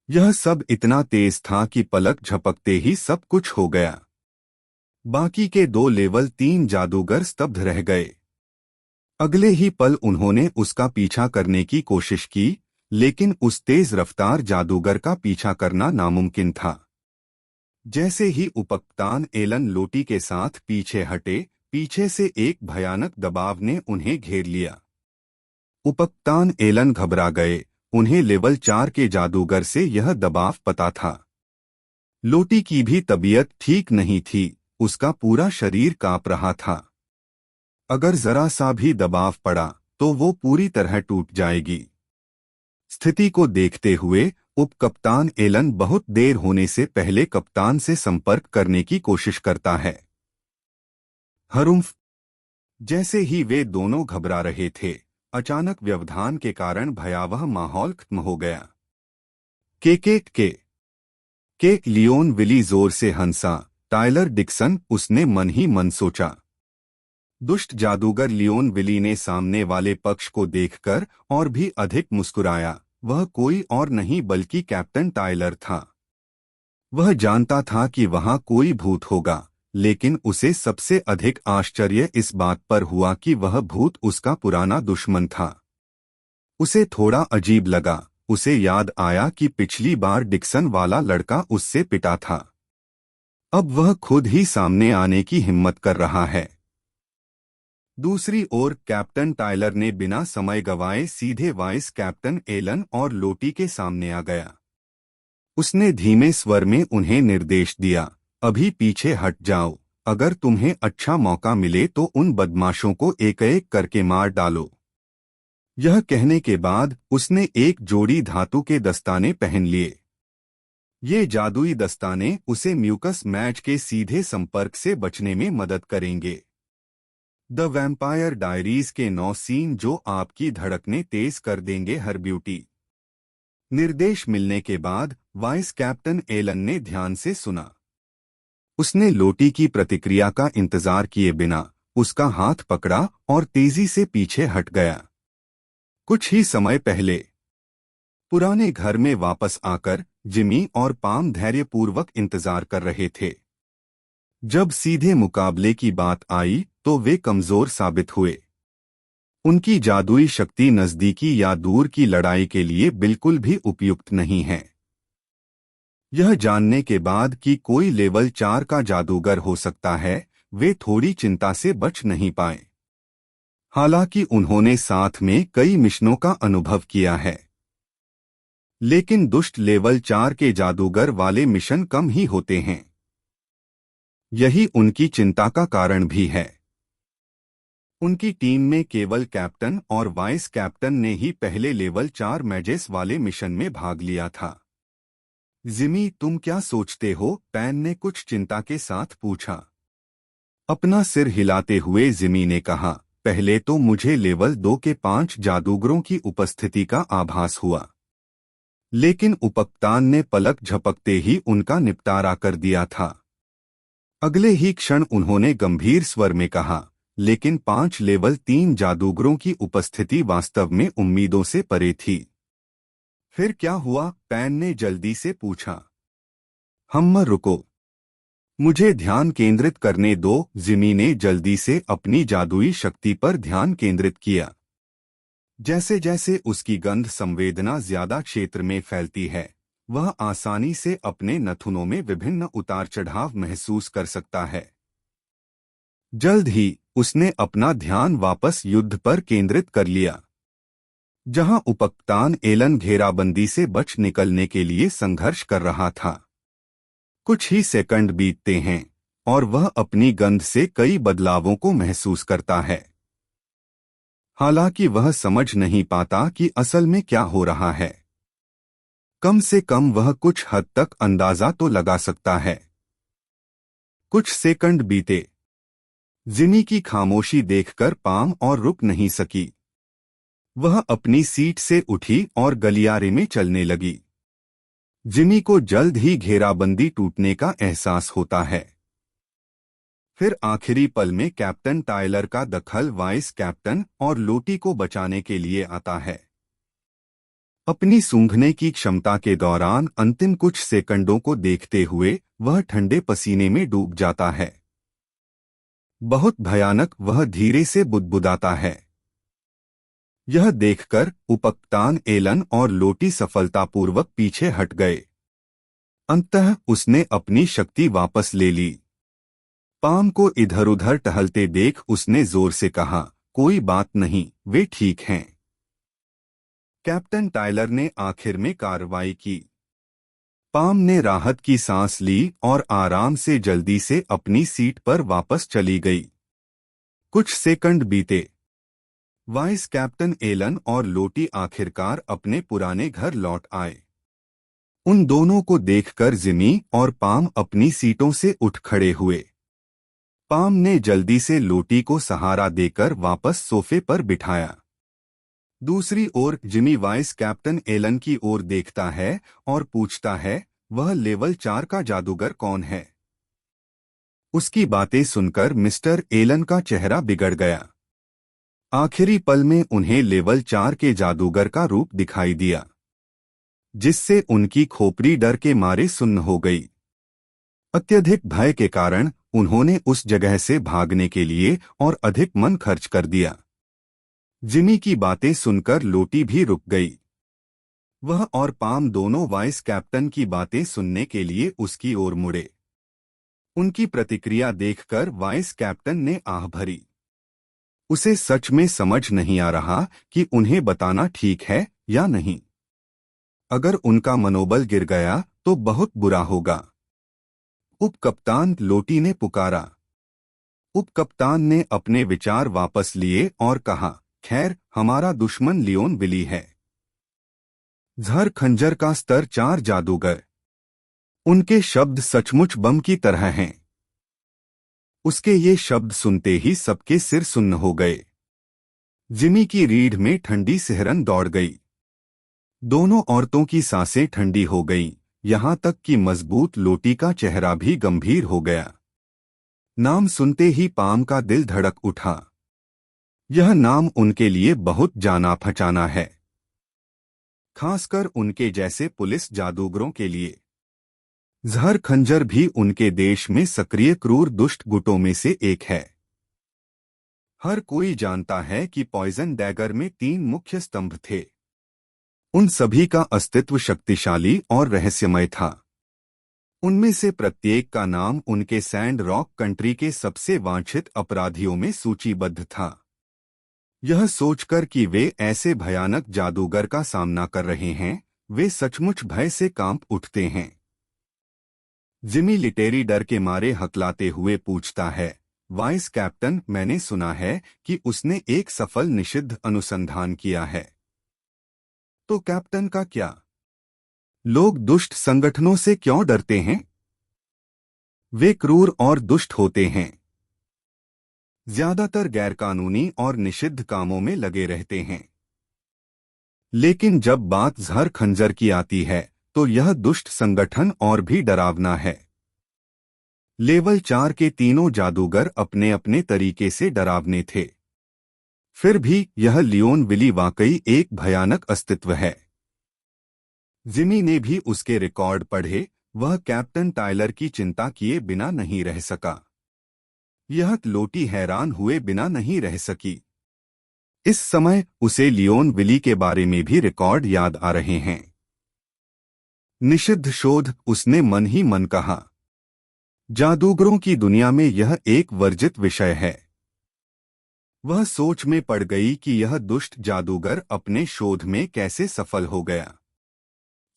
यह सब इतना तेज था कि पलक झपकते ही सब कुछ हो गया। बाकी के 2 लेवल 3 जादूगर स्तब्ध रह गए। अगले ही पल उन्होंने उसका पीछा करने की कोशिश की, लेकिन उस तेज रफ्तार जादूगर का पीछा करना नामुमकिन था। जैसे ही उपकप्तान एलन लोटी के साथ पीछे हटे, पीछे से एक भयानक दबाव ने उन्हें घेर लिया। उपकप्तान एलन घबरा गए। उन्हें लेवल 4 के जादूगर से यह दबाव पता था। लोटी की भी तबीयत ठीक नहीं थी, उसका पूरा शरीर कांप रहा था। अगर जरा सा भी दबाव पड़ा तो वो पूरी तरह टूट जाएगी। स्थिति को देखते हुए उपकप्तान एलन बहुत देर होने से पहले कप्तान से संपर्क करने की कोशिश करता है। हरुम्फ। जैसे ही वे दोनों घबरा रहे थे, अचानक व्यवधान के कारण भयावह माहौल खत्म हो गया। केक लियोन विली जोर से हंसा। टायलर डिक्सन, उसने मन ही मन सोचा। दुष्ट जादूगर लियोन विली ने सामने वाले पक्ष को देखकर और भी अधिक मुस्कुराया। वह कोई और नहीं बल्कि कैप्टन टायलर था। वह जानता था कि वहां कोई भूत होगा, लेकिन उसे सबसे अधिक आश्चर्य इस बात पर हुआ कि वह भूत उसका पुराना दुश्मन था। उसे थोड़ा अजीब लगा। उसे याद आया कि पिछली बार डिक्सन वाला लड़का उससे पिटा था। अब वह खुद ही सामने आने की हिम्मत कर रहा है। दूसरी ओर कैप्टन टायलर ने बिना समय गवाए सीधे वाइस कैप्टन एलन और लोटी के सामने आ गया। उसने धीमे स्वर में उन्हें निर्देश दिया, अभी पीछे हट जाओ। अगर तुम्हें अच्छा मौका मिले तो उन बदमाशों को एक एक करके मार डालो। यह कहने के बाद उसने एक जोड़ी धातु के दस्ताने पहन लिए। ये जादुई दस्ताने उसे म्यूकस मैच के सीधे संपर्क से बचने में मदद करेंगे। द वैम्पायर डायरीज के 9 सीन जो आपकी धड़कनें तेज कर देंगे। हर ब्यूटी। निर्देश मिलने के बाद वाइस कैप्टन एलन ने ध्यान से सुना। उसने लोटी की प्रतिक्रिया का इंतजार किए बिना उसका हाथ पकड़ा और तेजी से पीछे हट गया। कुछ ही समय पहले पुराने घर में वापस आकर जिमी और पाम धैर्यपूर्वक इंतजार कर रहे थे। जब सीधे मुकाबले की बात आई तो वे कमजोर साबित हुए। उनकी जादुई शक्ति नजदीकी या दूर की लड़ाई के लिए बिल्कुल भी उपयुक्त नहीं है। यह जानने के बाद कि कोई लेवल 4 का जादूगर हो सकता है, वे थोड़ी चिंता से बच नहीं पाए। हालांकि उन्होंने साथ में कई मिशनों का अनुभव किया है, लेकिन दुष्ट लेवल 4 के जादूगर वाले मिशन कम ही होते हैं। यही उनकी चिंता का कारण भी है। उनकी टीम में केवल कैप्टन और वाइस कैप्टन ने ही पहले लेवल 4 मैजेस वाले मिशन में भाग लिया था। जिमी, तुम क्या सोचते हो? पैन ने कुछ चिंता के साथ पूछा। अपना सिर हिलाते हुए जिमी ने कहा, पहले तो मुझे लेवल 2 के 5 जादूगरों की उपस्थिति का आभास हुआ, लेकिन उपकप्तान ने पलक झपकते ही उनका निपटारा कर दिया था। अगले ही क्षण उन्होंने गंभीर स्वर में कहा, लेकिन 5 लेवल 3 जादूगरों की उपस्थिति वास्तव में उम्मीदों से परे थी। फिर क्या हुआ? पैन ने जल्दी से पूछा। हम्म, रुको, मुझे ध्यान केंद्रित करने दो। जिमी ने जल्दी से अपनी जादुई शक्ति पर ध्यान केंद्रित किया। जैसे जैसे उसकी गंध संवेदना ज्यादा क्षेत्र में फैलती है, वह आसानी से अपने नथुनों में विभिन्न उतार चढ़ाव महसूस कर सकता है। जल्द ही उसने अपना ध्यान वापस युद्ध पर केंद्रित कर लिया, जहां उपकप्तान एलन घेराबंदी से बच निकलने के लिए संघर्ष कर रहा था। कुछ ही सेकंड बीतते हैं और वह अपनी गंध से कई बदलावों को महसूस करता है। हालांकि वह समझ नहीं पाता कि असल में क्या हो रहा है। कम से कम वह कुछ हद तक अंदाजा तो लगा सकता है। कुछ सेकंड बीते। जिमी की खामोशी देखकर पाम और रुक नहीं सकी। वह अपनी सीट से उठी और गलियारे में चलने लगी। जिमी को जल्द ही घेराबंदी टूटने का एहसास होता है। फिर आखिरी पल में कैप्टन टायलर का दखल वाइस कैप्टन और लोटी को बचाने के लिए आता है। अपनी सूंघने की क्षमता के दौरान अंतिम कुछ सेकंडों को देखते हुए वह ठंडे पसीने में डूब जाता है। बहुत भयानक, वह धीरे से बुदबुदाता है। यह देखकर उपकप्तान एलन और लोटी सफलतापूर्वक पीछे हट गए। अंततः उसने अपनी शक्ति वापस ले ली। पाम को इधर उधर टहलते देख उसने जोर से कहा, कोई बात नहीं, वे ठीक हैं। कैप्टन टायलर ने आखिर में कार्रवाई की। पाम ने राहत की सांस ली और आराम से जल्दी से अपनी सीट पर वापस चली गई। कुछ सेकंड बीते। वाइस कैप्टन एलन और लोटी आखिरकार अपने पुराने घर लौट आए। उन दोनों को देखकर जिमी और पाम अपनी सीटों से उठ खड़े हुए। पाम ने जल्दी से लोटी को सहारा देकर वापस सोफे पर बिठाया। दूसरी ओर जिमी वाइस कैप्टन एलन की ओर देखता है और पूछता है, वह लेवल 4 का जादूगर कौन है? उसकी बातें सुनकर मिस्टर एलन का चेहरा बिगड़ गया। आखिरी पल में उन्हें लेवल 4 के जादूगर का रूप दिखाई दिया, जिससे उनकी खोपड़ी डर के मारे सुन्न हो गई। अत्यधिक भय के कारण उन्होंने उस जगह से भागने के लिए और अधिक मन खर्च कर दिया। जिमी की बातें सुनकर लोटी भी रुक गई। वह और पाम दोनों वाइस कैप्टन की बातें सुनने के लिए उसकी ओर मुड़े। उनकी प्रतिक्रिया देखकर वाइस कैप्टन ने आह भरी। उसे सच में समझ नहीं आ रहा कि उन्हें बताना ठीक है या नहीं। अगर उनका मनोबल गिर गया तो बहुत बुरा होगा। उपकप्तान लोटी ने पुकारा। उपकप्तान ने अपने विचार वापस लिए और कहा, खैर, हमारा दुश्मन लियोन विली है। जहर खंजर का स्तर 4 जादूगर। उनके शब्द सचमुच बम की तरह हैं। उसके ये शब्द सुनते ही सबके सिर सुन्न हो गए। जिमी की रीढ़ में ठंडी सिहरन दौड़ गई। दोनों औरतों की सांसें ठंडी हो गईं, यहाँ तक कि मजबूत लोटी का चेहरा भी गंभीर हो गया। नाम सुनते ही पाम का दिल धड़क उठा। यह नाम उनके लिए बहुत जाना पहचाना है, खासकर उनके जैसे पुलिस जादूगरों के लिए। जहर खंजर भी उनके देश में सक्रिय क्रूर दुष्ट गुटों में से एक है। हर कोई जानता है कि पॉइजन डैगर में 3 मुख्य स्तंभ थे। उन सभी का अस्तित्व शक्तिशाली और रहस्यमय था। उनमें से प्रत्येक का नाम उनके सैंड रॉक कंट्री के सबसे वांछित अपराधियों में सूचीबद्ध था। यह सोचकर कि वे ऐसे भयानक जादूगर का सामना कर रहे हैं, वे सचमुच भय से कांप उठते हैं। जिमी लिटेरी डर के मारे हकलाते हुए पूछता है, वाइस कैप्टन, मैंने सुना है कि उसने एक सफल निषिद्ध अनुसंधान किया है। तो कैप्टन का क्या? लोग दुष्ट संगठनों से क्यों डरते हैं? वे क्रूर और दुष्ट होते हैं। ज्यादातर गैरकानूनी और निषिद्ध कामों में लगे रहते हैं। लेकिन जब बात जहर खंजर की आती है तो यह दुष्ट संगठन और भी डरावना है। लेवल 4 के तीनों जादूगर अपने अपने तरीके से डरावने थे। फिर भी यह लियोन विली वाकई एक भयानक अस्तित्व है। जिमी ने भी उसके रिकॉर्ड पढ़े। वह कैप्टन टायलर की चिंता किए बिना नहीं रह सका। यह लोटी हैरान हुए बिना नहीं रह सकी। इस समय उसे लियोन विली के बारे में भी रिकॉर्ड याद आ रहे हैं। निषिद्ध शोध, उसने मन ही मन कहा। जादूगरों की दुनिया में यह एक वर्जित विषय है। वह सोच में पड़ गई कि यह दुष्ट जादूगर अपने शोध में कैसे सफल हो गया।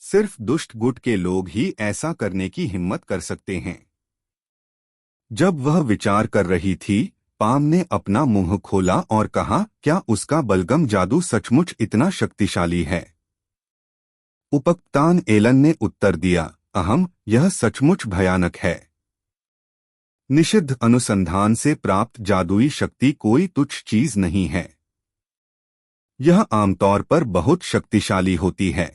सिर्फ दुष्ट गुट के लोग ही ऐसा करने की हिम्मत कर सकते हैं। जब वह विचार कर रही थी, पाम ने अपना मुंह खोला और कहा, क्या उसका बलगम जादू सचमुच इतना शक्तिशाली है? उपकप्तान एलन ने उत्तर दिया, अहम, यह सचमुच भयानक है। निषिद्ध अनुसंधान से प्राप्त जादुई शक्ति कोई तुच्छ चीज नहीं है। यह आमतौर पर बहुत शक्तिशाली होती है,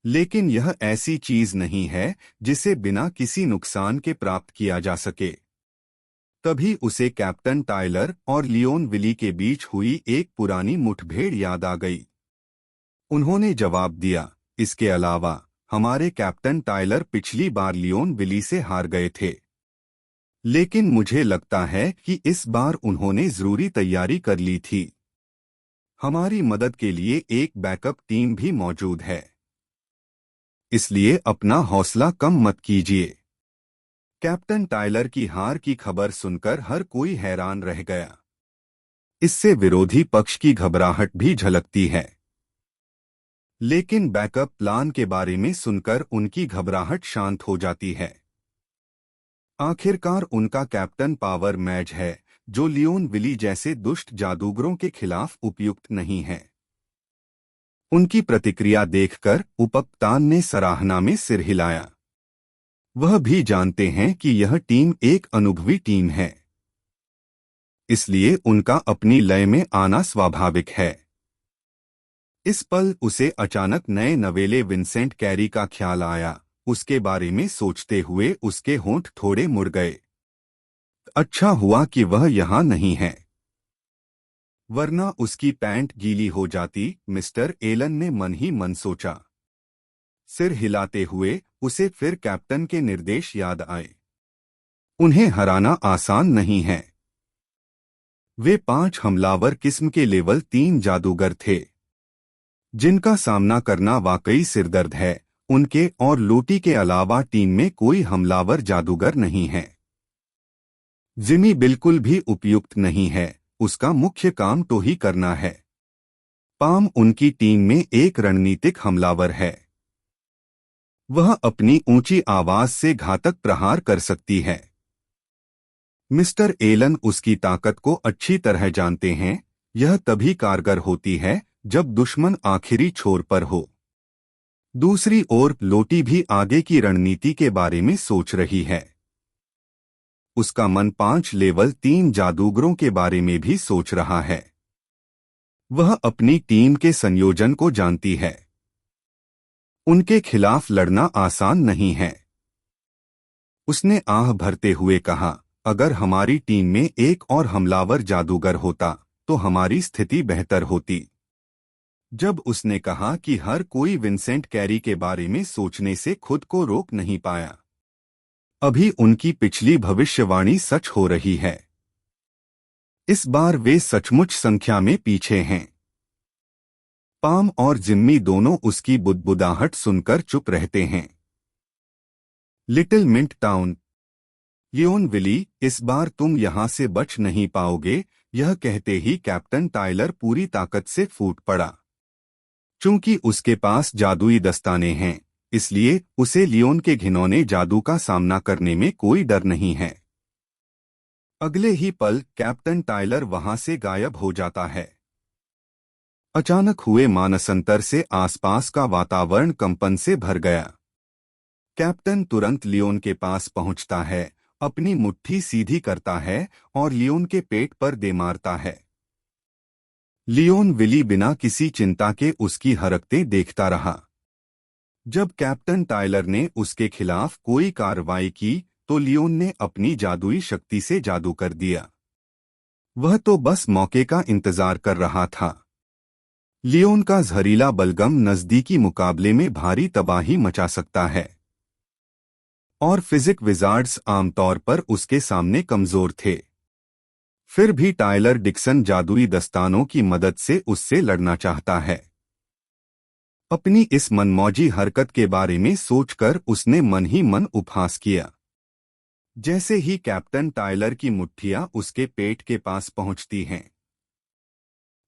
लेकिन यह ऐसी चीज नहीं है जिसे बिना किसी नुकसान के प्राप्त किया जा सके। तभी उसे कैप्टन टायलर और लियोन विली के बीच हुई एक पुरानी मुठभेड़ याद आ गई। उन्होंने जवाब दिया, इसके अलावा हमारे कैप्टन टायलर पिछली बार लियोन विली से हार गए थे, लेकिन मुझे लगता है कि इस बार उन्होंने जरूरी तैयारी कर ली थी। हमारी मदद के लिए एक बैकअप टीम भी मौजूद है, इसलिए अपना हौसला कम मत कीजिए। कैप्टन टायलर की हार की खबर सुनकर हर कोई हैरान रह गया। इससे विरोधी पक्ष की घबराहट भी झलकती है, लेकिन बैकअप प्लान के बारे में सुनकर उनकी घबराहट शांत हो जाती है। आखिरकार उनका कैप्टन पावर मैच है, जो लियोन विली जैसे दुष्ट जादूगरों के खिलाफ उपयुक्त नहीं है। उनकी प्रतिक्रिया देखकर उपकप्तान ने सराहना में सिर हिलाया। वह भी जानते हैं कि यह टीम एक अनुभवी टीम है, इसलिए उनका अपनी लय में आना स्वाभाविक है। इस पल उसे अचानक नए नवेले विंसेंट कैरी का ख्याल आया। उसके बारे में सोचते हुए उसके होंठ थोड़े मुड़ गए। अच्छा हुआ कि वह यहाँ नहीं है, वरना उसकी पैंट गीली हो जाती, मिस्टर एलन ने मन ही मन सोचा। सिर हिलाते हुए उसे फिर कैप्टन के निर्देश याद आए। उन्हें हराना आसान नहीं है। वे 5 हमलावर किस्म के लेवल 3 जादूगर थे, जिनका सामना करना वाकई सिरदर्द है। उनके और लोटी के अलावा टीम में कोई हमलावर जादूगर नहीं है। जिमी बिल्कुल भी उपयुक्त नहीं है, उसका मुख्य काम तो ही करना है। पाम उनकी टीम में एक रणनीतिक हमलावर है। वह अपनी ऊंची आवाज से घातक प्रहार कर सकती है। मिस्टर एलन उसकी ताकत को अच्छी तरह जानते हैं। यह तभी कारगर होती है जब दुश्मन आखिरी छोर पर हो। दूसरी ओर लोटी भी आगे की रणनीति के बारे में सोच रही है। उसका मन 5 लेवल 3 जादूगरों के बारे में भी सोच रहा है। वह अपनी टीम के संयोजन को जानती है। उनके खिलाफ लड़ना आसान नहीं है। उसने आह भरते हुए कहा, अगर हमारी टीम में एक और हमलावर जादूगर होता तो हमारी स्थिति बेहतर होती। जब उसने कहा कि हर कोई विंसेंट कैरी के बारे में सोचने से खुद को रोक नहीं पाया। अभी उनकी पिछली भविष्यवाणी सच हो रही है। इस बार वे सचमुच संख्या में पीछे हैं। पाम और जिम्मी दोनों उसकी बुदबुदाहट सुनकर चुप रहते हैं। Little mint town. Leon Willy, इस बार तुम यहां से बच नहीं पाओगे, यह कहते ही कैप्टन टायलर पूरी ताकत से फूट पड़ा। चूंकि उसके पास जादुई दस्ताने हैं, इसलिए उसे लियोन के घिनौने जादू का सामना करने में कोई डर नहीं है। अगले ही पल कैप्टन टायलर वहां से गायब हो जाता है। अचानक हुए मानसांतर से आसपास का वातावरण कंपन से भर गया। कैप्टन तुरंत लियोन के पास पहुंचता है, अपनी मुट्ठी सीधी करता है और लियोन के पेट पर दे मारता है। लियोन विली बिना किसी चिंता के उसकी हरकतें देखता रहा। जब कैप्टन टायलर ने उसके खिलाफ कोई कार्रवाई की, तो लियोन ने अपनी जादुई शक्ति से जादू कर दिया। वह तो बस मौके का इंतजार कर रहा था। लियोन का जहरीला बलगम नजदीकी मुकाबले में भारी तबाही मचा सकता है, और फिजिक विजार्ड्स आमतौर पर उसके सामने कमजोर थे। फिर भी टायलर डिक्सन जादुई दस्तानों की मदद से उससे लड़ना चाहता है। अपनी इस मनमौजी हरकत के बारे में सोचकर उसने मन ही मन उपहास किया। जैसे ही कैप्टन टायलर की मुट्ठियां उसके पेट के पास पहुंचती हैं,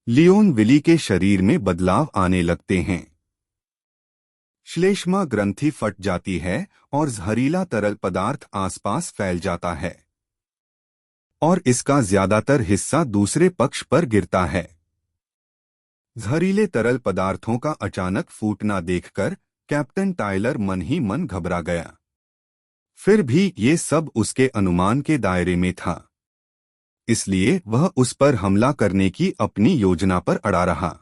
लियोन विली के शरीर में बदलाव आने लगते हैं। श्लेष्मा ग्रंथि फट जाती है और जहरीला तरल पदार्थ आसपास फैल जाता है, और इसका ज्यादातर हिस्सा दूसरे पक्ष पर गिरता है। जहरीले तरल पदार्थों का अचानक फूटना देखकर कैप्टन टायलर मन ही मन घबरा गया। फिर भी ये सब उसके अनुमान के दायरे में था, इसलिए वह उस पर हमला करने की अपनी योजना पर अड़ा रहा।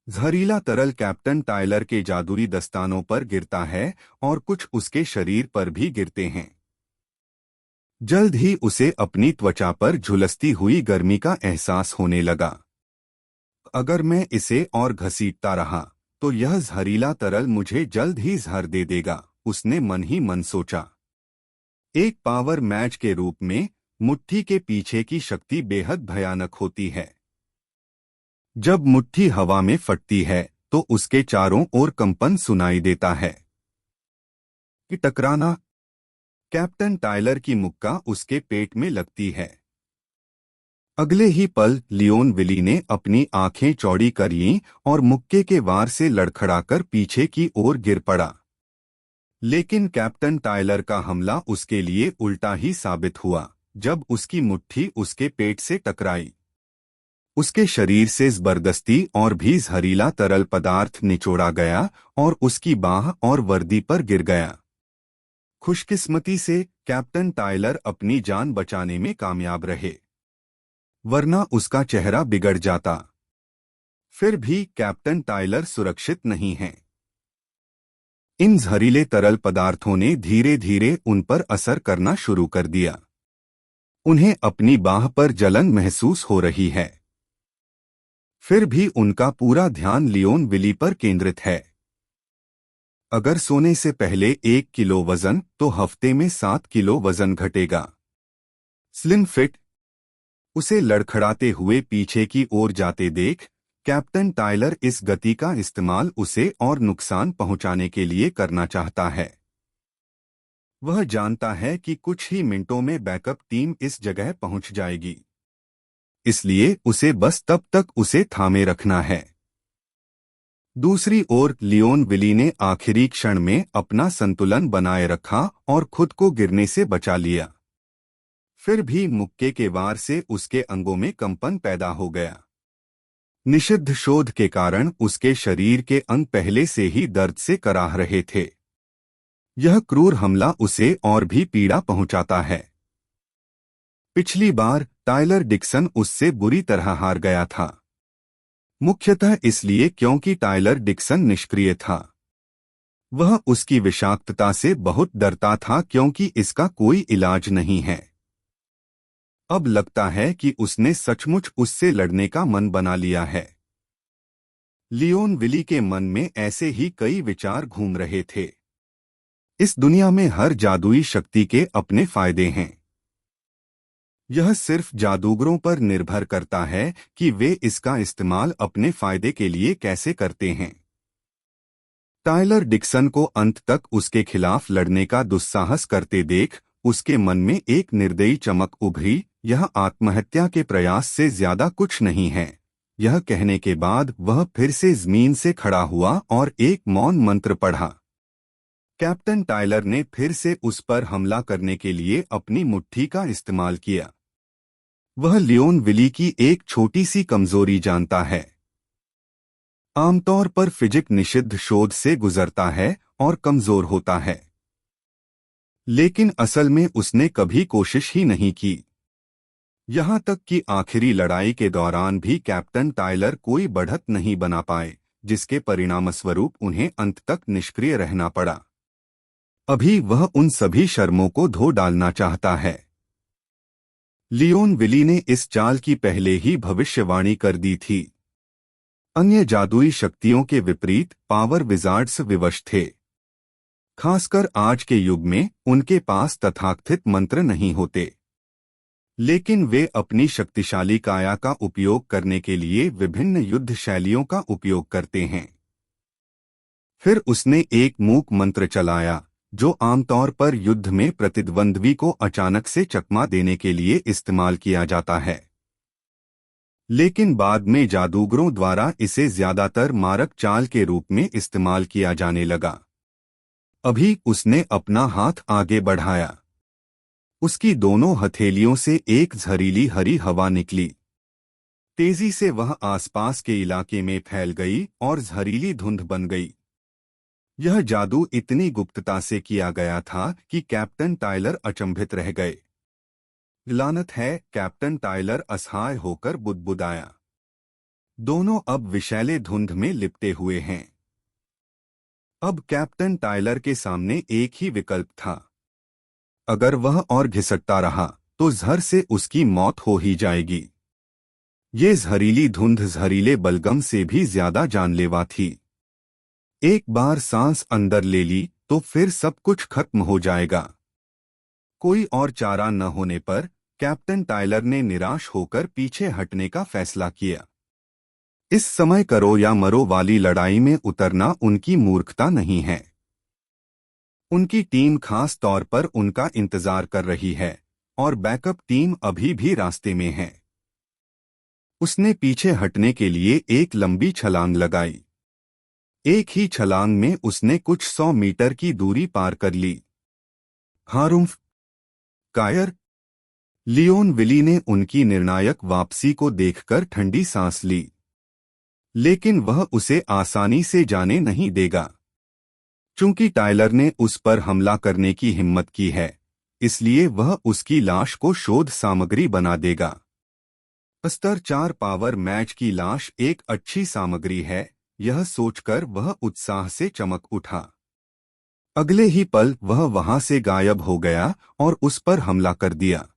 जहरीला तरल कैप्टन टायलर के जादुई दस्तानों पर गिरता है और कुछ उसके शरीर पर भी गिरते हैं। जल्द ही उसे अपनी त्वचा पर झुलसती हुई गर्मी का एहसास होने लगा। अगर मैं इसे और घसीटता रहा तो यह जहरीला तरल मुझे जल्द ही जहर दे देगा, उसने मन ही मन सोचा। एक पावर मैच के रूप में मुट्ठी के पीछे की शक्ति बेहद भयानक होती है। जब मुट्ठी हवा में फटती है तो उसके चारों ओर कंपन सुनाई देता है। कि टकराना। कैप्टन टायलर की मुक्का उसके पेट में लगती है। अगले ही पल लियोन विली ने अपनी आंखें चौड़ी कर लीं और मुक्के के वार से लड़खड़ाकर पीछे की ओर गिर पड़ा। लेकिन कैप्टन टायलर का हमला उसके लिए उल्टा ही साबित हुआ। जब उसकी मुट्ठी उसके पेट से टकराई, उसके शरीर से जबरदस्ती और भी जहरीला तरल पदार्थ निचोड़ा गया और उसकी बाह और वर्दी पर गिर गया। खुशकिस्मती से कैप्टन टायलर अपनी जान बचाने में कामयाब रहे, वरना उसका चेहरा बिगड़ जाता। फिर भी कैप्टन टायलर सुरक्षित नहीं है। इन जहरीले तरल पदार्थों ने धीरे धीरे उन पर असर करना शुरू कर दिया। उन्हें अपनी बाह पर जलन महसूस हो रही है। फिर भी उनका पूरा ध्यान लियोन विली पर केंद्रित है। अगर सोने से पहले 1 किलो वजन तो हफ्ते में 7 किलो वजन घटेगा। Slim fit. उसे लड़खड़ाते हुए पीछे की ओर जाते देख कैप्टन टायलर इस गति का इस्तेमाल उसे और नुकसान पहुंचाने के लिए करना चाहता है। वह जानता है कि कुछ ही मिनटों में बैकअप टीम इस जगह पहुंच जाएगी, इसलिए उसे बस तब तक उसे थामे रखना है। दूसरी ओर लियोन विली ने आखिरी क्षण में अपना संतुलन बनाए रखा और खुद को गिरने से बचा लिया। फिर भी मुक्के के वार से उसके अंगों में कंपन पैदा हो गया। निषिद्ध शोध के कारण उसके शरीर के अंग पहले से ही दर्द से कराह रहे थे। यह क्रूर हमला उसे और भी पीड़ा पहुंचाता है। पिछली बार टायलर डिक्सन उससे बुरी तरह हार गया था, मुख्यतः इसलिए क्योंकि टायलर डिक्सन निष्क्रिय था। वह उसकी विषाक्तता से बहुत डरता था क्योंकि इसका कोई इलाज नहीं है। अब लगता है कि उसने सचमुच उससे लड़ने का मन बना लिया है। लियोन विली के मन में ऐसे ही कई विचार घूम रहे थे। इस दुनिया में हर जादुई शक्ति के अपने फायदे हैं। यह सिर्फ जादूगरों पर निर्भर करता है कि वे इसका इस्तेमाल अपने फायदे के लिए कैसे करते हैं। टायलर डिक्सन को अंत तक उसके खिलाफ लड़ने का दुस्साहस करते देख उसके मन में एक निर्दयी चमक उभरी। यह आत्महत्या के प्रयास से ज्यादा कुछ नहीं है। यह कहने के बाद वह फिर से जमीन से खड़ा हुआ और एक मौन मंत्र पढ़ा। कैप्टन टायलर ने फिर से उस पर हमला करने के लिए अपनी मुट्ठी का इस्तेमाल किया। वह लियोन विली की एक छोटी सी कमजोरी जानता है। आमतौर पर फिजिक निषिद्ध शोध से गुजरता है और कमजोर होता है, लेकिन असल में उसने कभी कोशिश ही नहीं की। यहां तक कि आखिरी लड़ाई के दौरान भी कैप्टन टायलर कोई बढ़त नहीं बना पाए, जिसके परिणामस्वरूप उन्हें अंत तक निष्क्रिय रहना पड़ा। अभी वह उन सभी शर्मों को धो डालना चाहता है। लियोन विली ने इस चाल की पहले ही भविष्यवाणी कर दी थी। अन्य जादुई शक्तियों के विपरीत पावर विजार्ड्स विवश थे। खासकर आज के युग में उनके पास तथाकथित मंत्र नहीं होते, लेकिन वे अपनी शक्तिशाली काया का उपयोग करने के लिए विभिन्न युद्ध शैलियों का उपयोग करते हैं। फिर उसने एक मूक मंत्र चलाया जो आमतौर पर युद्ध में प्रतिद्वंद्वी को अचानक से चकमा देने के लिए इस्तेमाल किया जाता है, लेकिन बाद में जादूगरों द्वारा इसे ज्यादातर मारक चाल के रूप में इस्तेमाल किया जाने लगा। अभी उसने अपना हाथ आगे बढ़ाया। उसकी दोनों हथेलियों से एक जहरीली हरी हवा निकली। तेजी से वह आसपास के इलाके में फैल गई और जहरीली धुंध बन गई। यह जादू इतनी गुप्तता से किया गया था कि कैप्टन टायलर अचंभित रह गए। लानत है, कैप्टन टायलर असहाय होकर बुदबुदाया। दोनों अब विषैले धुंध में लिपटे हुए हैं। अब कैप्टन टायलर के सामने एक ही विकल्प था। अगर वह और घिसटता रहा तो जहर से उसकी मौत हो ही जाएगी। ये जहरीली धुंध जहरीले बलगम से भी ज्यादा जानलेवा थी। एक बार सांस अंदर ले ली तो फिर सब कुछ खत्म हो जाएगा। कोई और चारा न होने पर कैप्टन टायलर ने निराश होकर पीछे हटने का फैसला किया। इस समय करो या मरो वाली लड़ाई में उतरना उनकी मूर्खता नहीं है। उनकी टीम खास तौर पर उनका इंतजार कर रही है और बैकअप टीम अभी भी रास्ते में है। उसने पीछे हटने के लिए एक लंबी छलांग लगाई। एक ही छलांग में उसने कुछ 100 मीटर की दूरी पार कर ली। हारूम्फ कायर। लियोन विली ने उनकी निर्णायक वापसी को देखकर ठंडी सांस ली, लेकिन वह उसे आसानी से जाने नहीं देगा। चूंकि टायलर ने उस पर हमला करने की हिम्मत की है, इसलिए वह उसकी लाश को शोध सामग्री बना देगा। स्तर 4 पावर मैच की लाश एक अच्छी सामग्री है, यह सोचकर वह उत्साह से चमक उठा। अगले ही पल वह वहां से गायब हो गया और उस पर हमला कर दिया।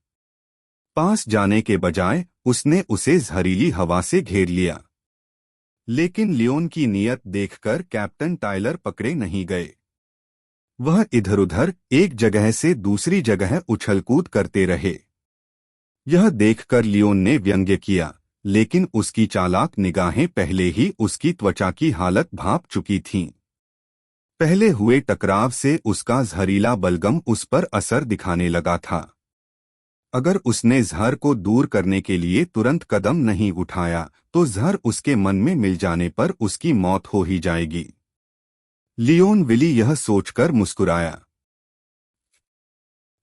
पास जाने के बजाय उसने उसे जहरीली हवा से घेर लिया। लेकिन लियोन की नीयत देखकर कैप्टन टायलर पकड़े नहीं गए। वह इधर-उधर एक जगह से दूसरी जगह उछलकूद करते रहे। यह देखकर लियोन ने व्यंग्य किया, लेकिन उसकी चालाक निगाहें पहले ही उसकी त्वचा की हालत भांप चुकी थीं। पहले हुए टकराव से उसका जहरीला बलगम उस पर असर दिखाने लगा था। अगर उसने जहर को दूर करने के लिए तुरंत कदम नहीं उठाया तो जहर उसके मन में मिल जाने पर उसकी मौत हो ही जाएगी। लियोन विली यह सोचकर मुस्कुराया।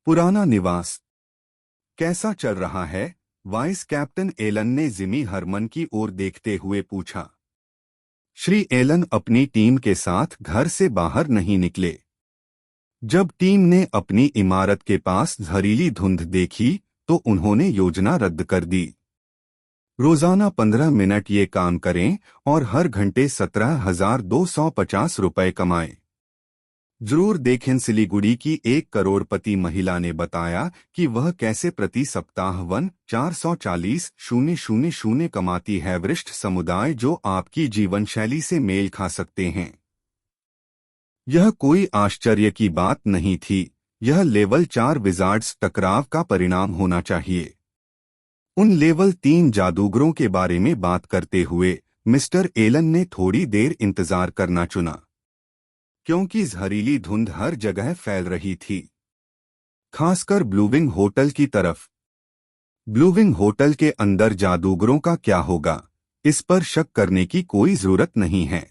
पुराना निवास कैसा चल रहा है? वाइस कैप्टन एलन ने जिमी हरमन की ओर देखते हुए पूछा। श्री एलन अपनी टीम के साथ घर से बाहर नहीं निकले। जब टीम ने अपनी इमारत के पास जहरीली धुंध देखी तो उन्होंने योजना रद्द कर दी। रोजाना 15 मिनट ये काम करें और हर घंटे 17,250 रुपए कमाएं। जरूर देखें। सिलीगुड़ी की 1 करोड़पति महिला ने बताया कि वह कैसे प्रति सप्ताह 440,000 कमाती है। वरिष्ठ समुदाय जो आपकी जीवनशैली से मेल खा सकते हैं। यह कोई आश्चर्य की बात नहीं थी, यह लेवल 4 विजार्ड्स टकराव का परिणाम होना चाहिए। उन लेवल 3 जादूगरों के बारे में बात करते हुए मिस्टर एलन ने थोड़ी देर इंतजार करना चुना, क्योंकि जहरीली धुंध हर जगह फैल रही थी, खासकर ब्लूविंग होटल की तरफ। ब्लूविंग होटल के अंदर जादूगरों का क्या होगा, इस पर शक करने की कोई जरूरत नहीं है।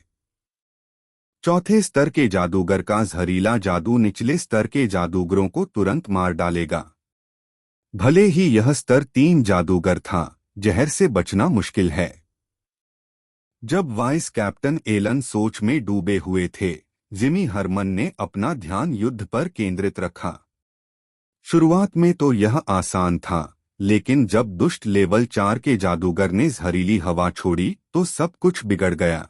चौथे स्तर के जादूगर का जहरीला जादू निचले स्तर के जादूगरों को तुरंत मार डालेगा। भले ही यह स्तर 3 जादूगर था, जहर से बचना मुश्किल है। जब वाइस कैप्टन एलन सोच में डूबे हुए थे, जिमी हरमन ने अपना ध्यान युद्ध पर केंद्रित रखा। शुरुआत में तो यह आसान था, लेकिन जब दुष्ट लेवल 4 के जादूगर ने जहरीली हवा छोड़ी तो सब कुछ बिगड़ गया।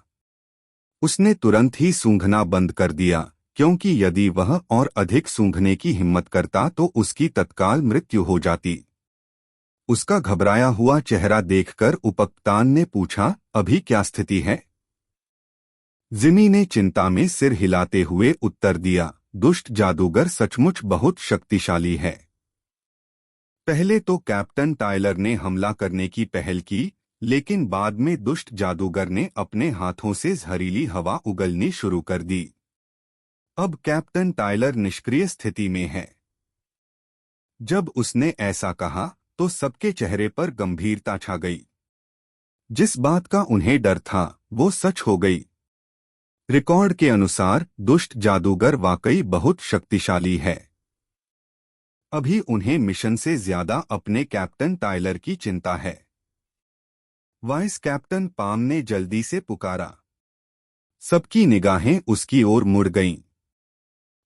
उसने तुरंत ही सूंघना बंद कर दिया, क्योंकि यदि वह और अधिक सूंघने की हिम्मत करता तो उसकी तत्काल मृत्यु हो जाती। उसका घबराया हुआ चेहरा देखकर उपकप्तान ने पूछा, अभी क्या स्थिति है? जिमी ने चिंता में सिर हिलाते हुए उत्तर दिया, दुष्ट जादूगर सचमुच बहुत शक्तिशाली है। पहले तो कैप्टन टायलर ने हमला करने की पहल की, लेकिन बाद में दुष्ट जादूगर ने अपने हाथों से जहरीली हवा उगलनी शुरू कर दी। अब कैप्टन टायलर निष्क्रिय स्थिति में है। जब उसने ऐसा कहा तो सबके चेहरे पर गंभीरता छा गई। जिस बात का उन्हें डर था वो सच हो गई। रिकॉर्ड के अनुसार दुष्ट जादूगर वाकई बहुत शक्तिशाली है। अभी उन्हें मिशन से ज्यादा अपने कैप्टन टायलर की चिंता है। वाइस कैप्टन पाम ने जल्दी से पुकारा। सबकी निगाहें उसकी ओर मुड़ गईं।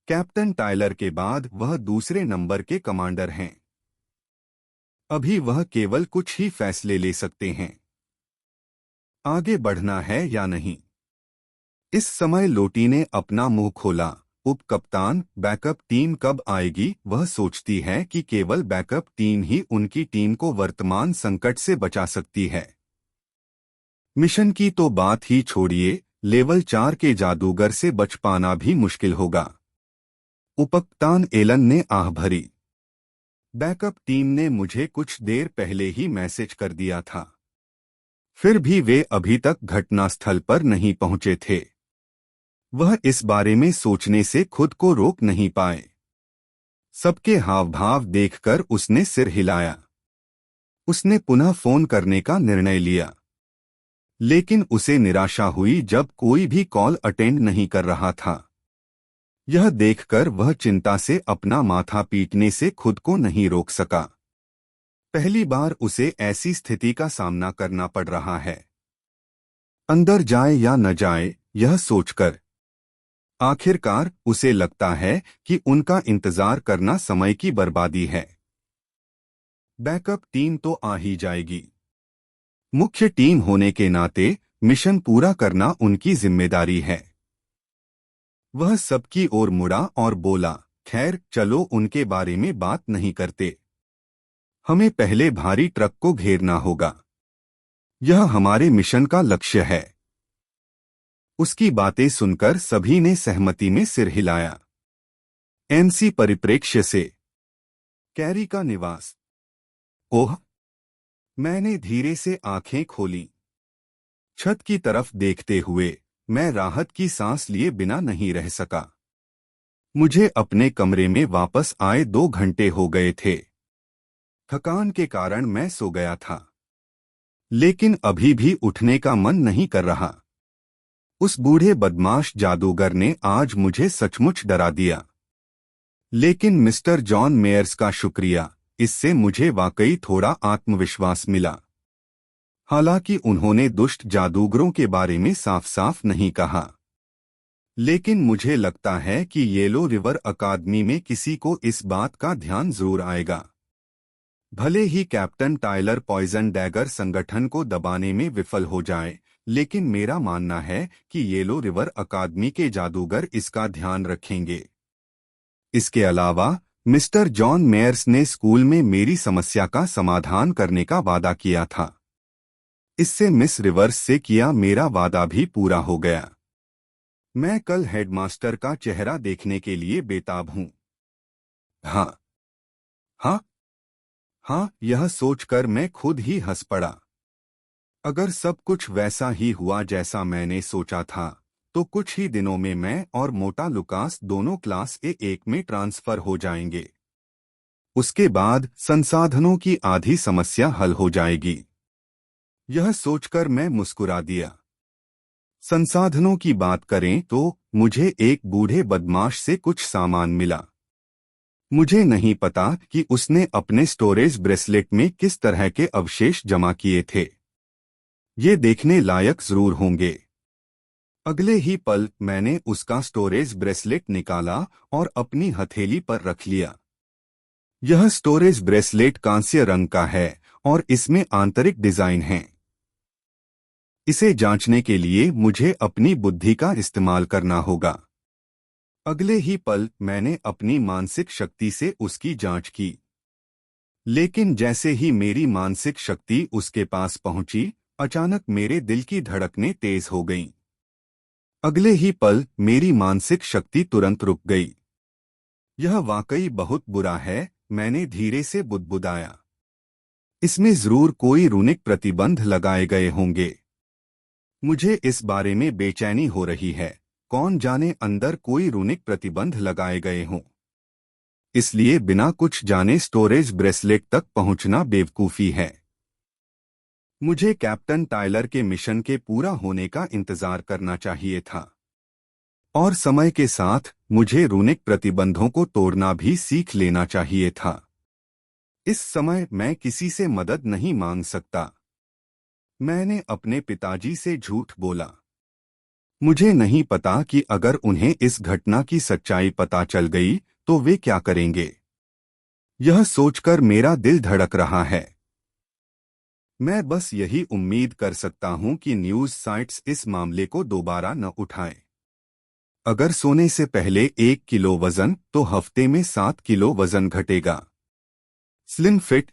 कैप्टन टायलर के बाद वह दूसरे नंबर के कमांडर हैं। अभी वह केवल कुछ ही फैसले ले सकते हैं, आगे बढ़ना है या नहीं। इस समय लोटी ने अपना मुंह खोला। उप कप्तान, बैकअप टीम कब आएगी? वह सोचती है कि केवल बैकअप टीम ही उनकी टीम को वर्तमान संकट से बचा सकती है। मिशन की तो बात ही छोड़िए, लेवल 4 के जादूगर से बच पाना भी मुश्किल होगा। उपकप्तान एलन ने आह भरी। बैकअप टीम ने मुझे कुछ देर पहले ही मैसेज कर दिया था, फिर भी वे अभी तक घटनास्थल पर नहीं पहुंचे थे। वह इस बारे में सोचने से खुद को रोक नहीं पाए। सबके हाव भाव देखकर उसने सिर हिलाया। उसने पुनः फोन करने का निर्णय लिया, लेकिन उसे निराशा हुई जब कोई भी कॉल अटेंड नहीं कर रहा था। यह देखकर वह चिंता से अपना माथा पीटने से खुद को नहीं रोक सका। पहली बार उसे ऐसी स्थिति का सामना करना पड़ रहा है। अंदर जाए या न जाए, यह सोचकर आखिरकार उसे लगता है कि उनका इंतजार करना समय की बर्बादी है। बैकअप टीम तो आ ही जाएगी। मुख्य टीम होने के नाते मिशन पूरा करना उनकी जिम्मेदारी है। वह सबकी ओर मुड़ा और बोला, खैर चलो उनके बारे में बात नहीं करते। हमें पहले भारी ट्रक को घेरना होगा। यह हमारे मिशन का लक्ष्य है। उसकी बातें सुनकर सभी ने सहमति में सिर हिलाया। एमसी परिप्रेक्ष्य से कैरी का निवास। ओह! मैंने धीरे से आंखें खोली। छत की तरफ देखते हुए मैं राहत की सांस लिए बिना नहीं रह सका। मुझे अपने कमरे में वापस आए 2 घंटे हो गए थे। थकान के कारण मैं सो गया था, लेकिन अभी भी उठने का मन नहीं कर रहा। उस बूढ़े बदमाश जादूगर ने आज मुझे सचमुच डरा दिया। लेकिन मिस्टर जॉन मेयर्स का शुक्रिया, इससे मुझे वाकई थोड़ा आत्मविश्वास मिला। हालांकि उन्होंने दुष्ट जादूगरों के बारे में साफ साफ नहीं कहा, लेकिन मुझे लगता है कि येलो रिवर अकादमी में किसी को इस बात का ध्यान जरूर आएगा। भले ही कैप्टन टायलर पॉइजन डैगर संगठन को दबाने में विफल हो जाए, लेकिन मेरा मानना है कि येलो रिवर अकादमी के जादूगर इसका ध्यान रखेंगे। इसके अलावा मिस्टर जॉन मेयर्स ने स्कूल में मेरी समस्या का समाधान करने का वादा किया था। इससे मिस रिवर्स से किया मेरा वादा भी पूरा हो गया। मैं कल हेडमास्टर का चेहरा देखने के लिए बेताब हूँ। हाँ हाँ हाँ, यह सोचकर मैं खुद ही हंस पड़ा। अगर सब कुछ वैसा ही हुआ जैसा मैंने सोचा था, तो कुछ ही दिनों में मैं और मोटा लुकास दोनों क्लास A1 में ट्रांसफर हो जाएंगे। उसके बाद संसाधनों की आधी समस्या हल हो जाएगी। यह सोचकर मैं मुस्कुरा दिया। संसाधनों की बात करें तो मुझे एक बूढ़े बदमाश से कुछ सामान मिला। मुझे नहीं पता कि उसने अपने स्टोरेज ब्रेसलेट में किस तरह के अवशेष जमा किए थे। ये देखने लायक जरूर होंगे। अगले ही पल मैंने उसका स्टोरेज ब्रेसलेट निकाला और अपनी हथेली पर रख लिया। यह स्टोरेज ब्रेसलेट कांस्य रंग का है और इसमें आंतरिक डिजाइन है। इसे जांचने के लिए मुझे अपनी बुद्धि का इस्तेमाल करना होगा। अगले ही पल मैंने अपनी मानसिक शक्ति से उसकी जांच की, लेकिन जैसे ही मेरी मानसिक शक्ति उसके पास पहुंची, अचानक मेरे दिल की धड़कनें तेज हो गईं। अगले ही पल मेरी मानसिक शक्ति तुरंत रुक गई। यह वाकई बहुत बुरा है, मैंने धीरे से बुदबुदाया। इसमें जरूर कोई रूनिक प्रतिबंध लगाए गए होंगे। मुझे इस बारे में बेचैनी हो रही है, कौन जाने अंदर कोई रूनिक प्रतिबंध लगाए गए हों। इसलिए बिना कुछ जाने स्टोरेज ब्रेसलेट तक पहुंचना बेवकूफ़ी है। मुझे कैप्टन टायलर के मिशन के पूरा होने का इंतजार करना चाहिए था, और समय के साथ मुझे रूनिक प्रतिबंधों को तोड़ना भी सीख लेना चाहिए था। इस समय मैं किसी से मदद नहीं मांग सकता। मैंने अपने पिताजी से झूठ बोला। मुझे नहीं पता कि अगर उन्हें इस घटना की सच्चाई पता चल गई तो वे क्या करेंगे। यह सोचकर मेरा दिल धड़क रहा है। मैं बस यही उम्मीद कर सकता हूं कि न्यूज़ साइट्स इस मामले को दोबारा न उठाएं। अगर सोने से पहले 1 किलो वजन, तो हफ्ते में 7 किलो वजन घटेगा। Slim fit.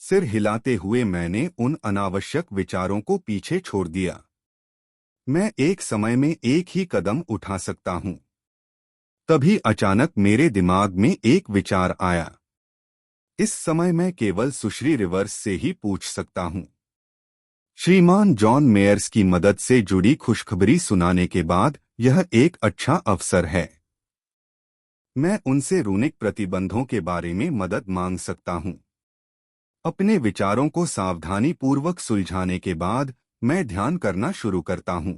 सिर हिलाते हुए मैंने उन अनावश्यक विचारों को पीछे छोड़ दिया। मैं एक समय में एक ही कदम उठा सकता हूं। तभी अचानक मेरे दिमाग में एक विचार आया। इस समय मैं केवल सुश्री रिवर्स से ही पूछ सकता हूं। श्रीमान जॉन मेयर्स की मदद से जुड़ी खुशखबरी सुनाने के बाद यह एक अच्छा अवसर है। मैं उनसे रूनिक प्रतिबंधों के बारे में मदद मांग सकता हूं। अपने विचारों को सावधानीपूर्वक सुलझाने के बाद मैं ध्यान करना शुरू करता हूं।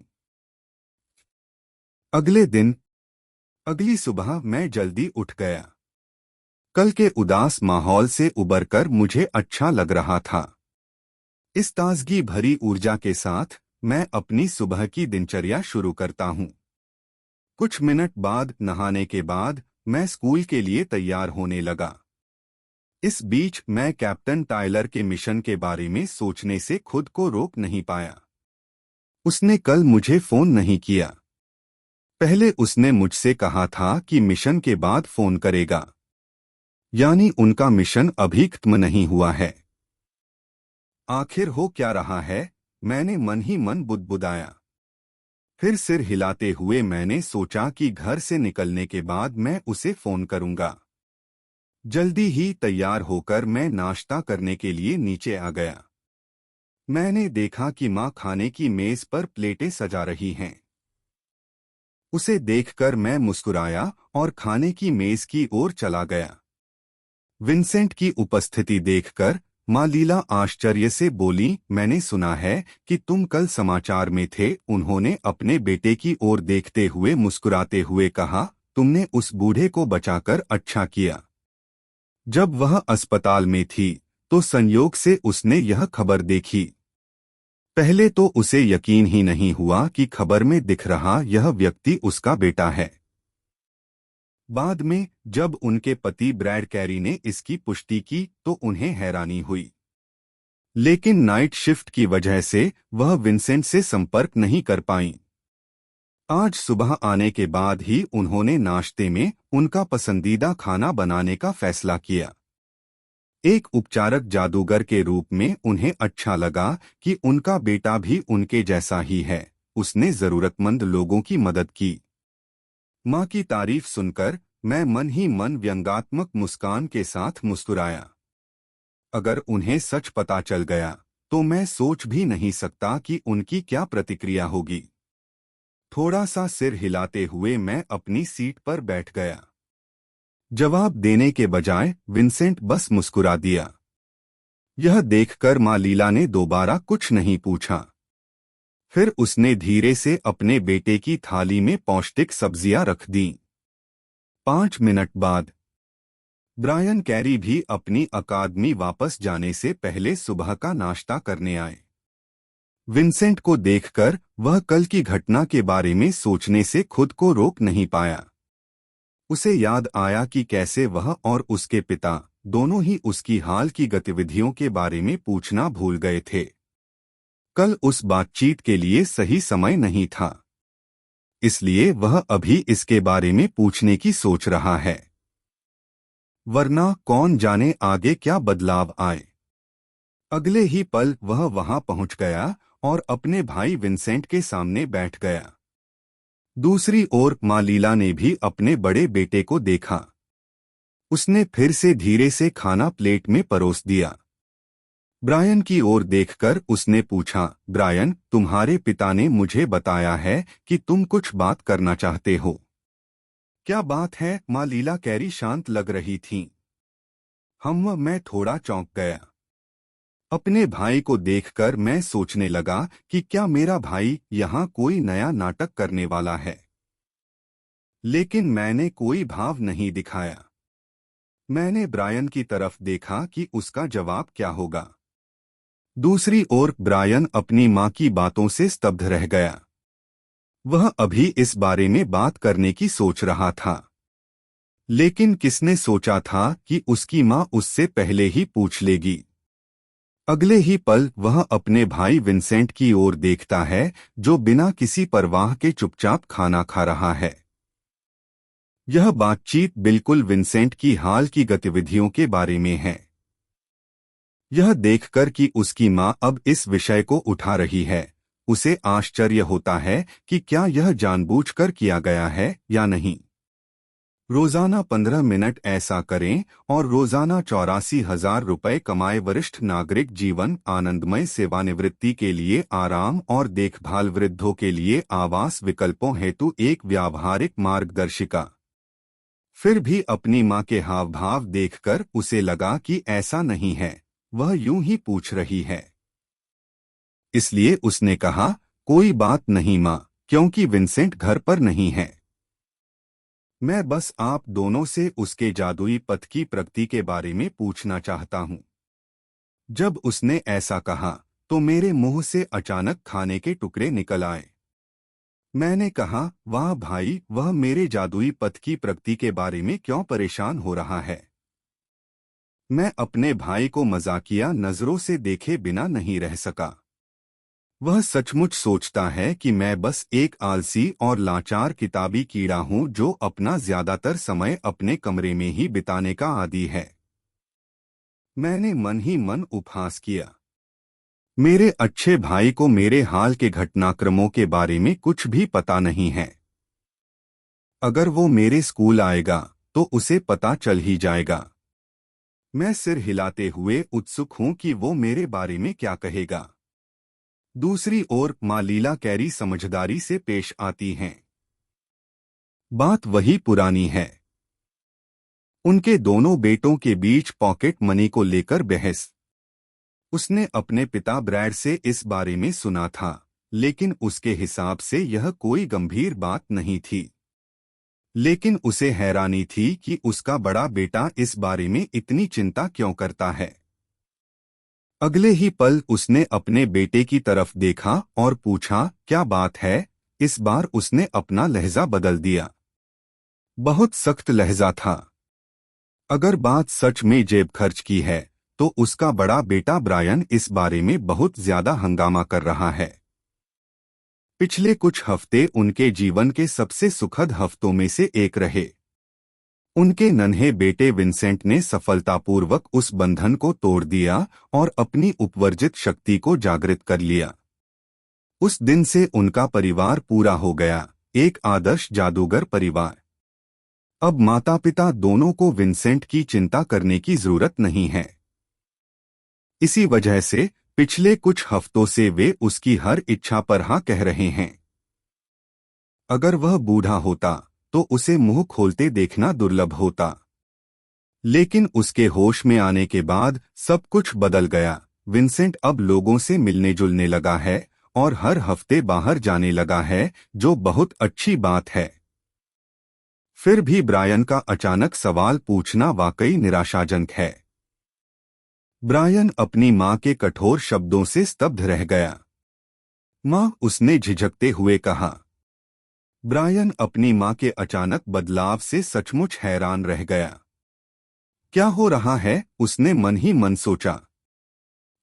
अगले दिन, अगली सुबह मैं जल्दी उठ गया। कल के उदास माहौल से उबरकर मुझे अच्छा लग रहा था। इस ताजगी भरी ऊर्जा के साथ मैं अपनी सुबह की दिनचर्या शुरू करता हूं। कुछ मिनट बाद नहाने के बाद मैं स्कूल के लिए तैयार होने लगा। इस बीच मैं कैप्टन टायलर के मिशन के बारे में सोचने से खुद को रोक नहीं पाया। उसने कल मुझे फोन नहीं किया। पहले उसने मुझसे कहा था कि मिशन के बाद फोन करेगा, यानी उनका मिशन अभी खत्म नहीं हुआ है। आखिर हो क्या रहा है, मैंने मन ही मन बुदबुदाया। फिर सिर हिलाते हुए मैंने सोचा कि घर से निकलने के बाद मैं उसे फोन करूंगा। जल्दी ही तैयार होकर मैं नाश्ता करने के लिए नीचे आ गया। मैंने देखा कि माँ खाने की मेज पर प्लेटें सजा रही हैं। उसे देखकर मैं मुस्कुराया और खाने की मेज की ओर चला गया। विंसेंट की उपस्थिति देखकर माँ लीला आश्चर्य से बोली, मैंने सुना है कि तुम कल समाचार में थे। उन्होंने अपने बेटे की ओर देखते हुए मुस्कुराते हुए कहा, तुमने उस बूढ़े को बचाकर अच्छा किया। जब वह अस्पताल में थी तो संयोग से उसने यह खबर देखी। पहले तो उसे यकीन ही नहीं हुआ कि खबर में दिख रहा यह व्यक्ति उसका बेटा है। बाद में जब उनके पति ब्रैड कैरी ने इसकी पुष्टि की तो उन्हें हैरानी हुई। लेकिन नाइट शिफ्ट की वजह से वह विंसेंट से संपर्क नहीं कर पाईं। आज सुबह आने के बाद ही उन्होंने नाश्ते में उनका पसंदीदा खाना बनाने का फैसला किया। एक उपचारक जादूगर के रूप में उन्हें अच्छा लगा कि उनका बेटा भी उनके जैसा ही है। उसने जरूरतमंद लोगों की मदद की। माँ की तारीफ सुनकर मैं मन ही मन व्यंग्यात्मक मुस्कान के साथ मुस्कुराया। अगर उन्हें सच पता चल गया तो मैं सोच भी नहीं सकता कि उनकी क्या प्रतिक्रिया होगी। थोड़ा सा सिर हिलाते हुए मैं अपनी सीट पर बैठ गया। जवाब देने के बजाय विंसेंट बस मुस्कुरा दिया। यह देखकर माँ लीला ने दोबारा कुछ नहीं पूछा। फिर उसने धीरे से अपने बेटे की थाली में पौष्टिक सब्जियां रख दीं। 5 मिनट बाद ब्रायन कैरी भी अपनी अकादमी वापस जाने से पहले सुबह का नाश्ता करने आए। विंसेंट को देखकर वह कल की घटना के बारे में सोचने से खुद को रोक नहीं पाया। उसे याद आया कि कैसे वह और उसके पिता दोनों ही उसकी हाल की गतिविधियों के बारे में पूछना भूल गए थे। कल उस बातचीत के लिए सही समय नहीं था। इसलिए वह अभी इसके बारे में पूछने की सोच रहा है। वरना कौन जाने आगे क्या बदलाव आए। अगले ही पल वह वहां पहुंच गया और अपने भाई विंसेंट के सामने बैठ गया। दूसरी ओर माँ लीला ने भी अपने बड़े बेटे को देखा। उसने फिर से धीरे से खाना प्लेट में परोस दिया। ब्रायन की ओर देखकर उसने पूछा, ब्रायन, तुम्हारे पिता ने मुझे बताया है कि तुम कुछ बात करना चाहते हो। क्या बात है? माँ लीला कैरी शांत लग रही थीं। मैं थोड़ा चौंक गया। अपने भाई को देखकर मैं सोचने लगा कि क्या मेरा भाई यहाँ कोई नया नाटक करने वाला है। लेकिन मैंने कोई भाव नहीं दिखाया। मैंने ब्रायन की तरफ देखा कि उसका जवाब क्या होगा। दूसरी ओर ब्रायन अपनी माँ की बातों से स्तब्ध रह गया। वह अभी इस बारे में बात करने की सोच रहा था, लेकिन किसने सोचा था कि उसकी माँ उससे पहले ही पूछ लेगी। अगले ही पल वह अपने भाई विंसेंट की ओर देखता है, जो बिना किसी परवाह के चुपचाप खाना खा रहा है। यह बातचीत बिल्कुल विंसेंट की हाल की गतिविधियों के बारे में है। यह देखकर कि उसकी माँ अब इस विषय को उठा रही है, उसे आश्चर्य होता है कि क्या यह जानबूझकर किया गया है या नहीं। रोजाना 15 मिनट ऐसा करें और रोजाना 84,000 रुपये कमाए। वरिष्ठ नागरिक जीवन आनंदमय सेवानिवृत्ति के लिए आराम और देखभाल, वृद्धों के लिए आवास विकल्पों हेतु एक व्यावहारिक मार्गदर्शिका। फिर भी अपनी माँ के हाव भाव देखकर उसे लगा कि ऐसा नहीं है, वह यूं ही पूछ रही है। इसलिए उसने कहा, कोई बात नहीं माँ, क्योंकि विंसेंट घर पर नहीं है। मैं बस आप दोनों से उसके जादुई पथ की प्रगति के बारे में पूछना चाहता हूँ। जब उसने ऐसा कहा तो मेरे मुंह से अचानक खाने के टुकड़े निकल आए। मैंने कहा, वाह भाई, वह मेरे जादुई पथ की प्रगति के बारे में क्यों परेशान हो रहा है। मैं अपने भाई को मजाकिया नजरों से देखे बिना नहीं रह सका। वह सचमुच सोचता है कि मैं बस एक आलसी और लाचार किताबी कीड़ा हूं जो अपना ज्यादातर समय अपने कमरे में ही बिताने का आदी है। मैंने मन ही मन उपहास किया। मेरे अच्छे भाई को मेरे हाल के घटनाक्रमों के बारे में कुछ भी पता नहीं है। अगर वो मेरे स्कूल आएगा तो उसे पता चल ही जाएगा। मैं सिर हिलाते हुए उत्सुक हूं कि वो मेरे बारे में क्या कहेगा। दूसरी ओर माँ लीला कैरी समझदारी से पेश आती हैं। बात वही पुरानी है। उनके दोनों बेटों के बीच पॉकेट मनी को लेकर बहस। उसने अपने पिता ब्रैड से इस बारे में सुना था, लेकिन उसके हिसाब से यह कोई गंभीर बात नहीं थी। लेकिन उसे हैरानी थी कि उसका बड़ा बेटा इस बारे में इतनी चिंता क्यों करता है। अगले ही पल उसने अपने बेटे की तरफ देखा और पूछा, क्या बात है। इस बार उसने अपना लहजा बदल दिया। बहुत सख्त लहजा था। अगर बात सच में जेब खर्च की है तो उसका बड़ा बेटा ब्रायन इस बारे में बहुत ज्यादा हंगामा कर रहा है। पिछले कुछ हफ्ते उनके जीवन के सबसे सुखद हफ्तों में से एक रहे। उनके नन्हे बेटे विंसेंट ने सफलतापूर्वक उस बंधन को तोड़ दिया और अपनी उपवर्जित शक्ति को जागृत कर लिया। उस दिन से उनका परिवार पूरा हो गया, एक आदर्श जादूगर परिवार। अब माता पिता दोनों को विंसेंट की चिंता करने की जरूरत नहीं है। इसी वजह से पिछले कुछ हफ्तों से वे उसकी हर इच्छा पर हाँ कह रहे हैं। अगर वह बूढ़ा होता तो उसे मुंह खोलते देखना दुर्लभ होता। लेकिन उसके होश में आने के बाद सब कुछ बदल गया। विंसेंट अब लोगों से मिलने जुलने लगा है और हर हफ्ते बाहर जाने लगा है, जो बहुत अच्छी बात है। फिर भी ब्रायन का अचानक सवाल पूछना वाकई निराशाजनक है। ब्रायन अपनी माँ के कठोर शब्दों से स्तब्ध रह गया। माँ, उसने झिझकते हुए कहा। ब्रायन अपनी माँ के अचानक बदलाव से सचमुच हैरान रह गया। क्या हो रहा है, उसने मन ही मन सोचा।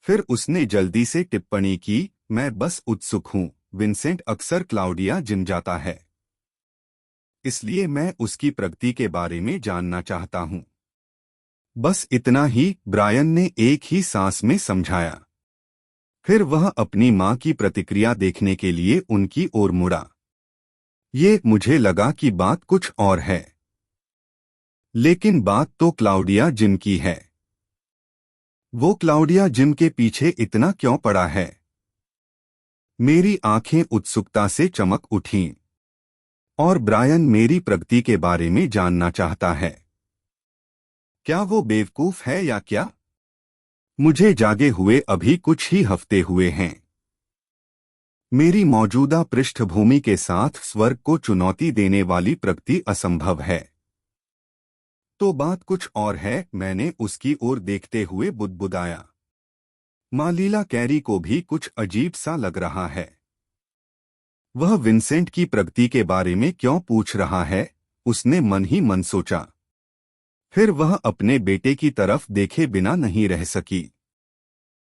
फिर उसने जल्दी से टिप्पणी की, मैं बस उत्सुक हूँ। विंसेंट अक्सर क्लाउडिया जिम जाता है। इसलिए मैं उसकी प्रगति के बारे में जानना चाहता हूं। बस इतना ही, ब्रायन ने एक ही सांस में समझाया। फिर वह अपनी मां की प्रतिक्रिया देखने के लिए उनकी ओर मुड़ा। ये मुझे लगा कि बात कुछ और है। लेकिन बात तो क्लाउडिया जिम की है। वो क्लाउडिया जिम के पीछे इतना क्यों पड़ा है? मेरी आंखें उत्सुकता से चमक उठीं। और ब्रायन मेरी प्रगति के बारे में जानना चाहता है। क्या वो बेवकूफ है या क्या? मुझे जागे हुए अभी कुछ ही हफ्ते हुए हैं। मेरी मौजूदा पृष्ठभूमि के साथ स्वर्ग को चुनौती देने वाली प्रगति असंभव है। तो बात कुछ और है, मैंने उसकी ओर देखते हुए बुदबुदाया। माँ लीला कैरी को भी कुछ अजीब सा लग रहा है। वह विंसेंट की प्रगति के बारे में क्यों पूछ रहा है? उसने मन ही मन सोचा। फिर वह अपने बेटे की तरफ देखे बिना नहीं रह सकी।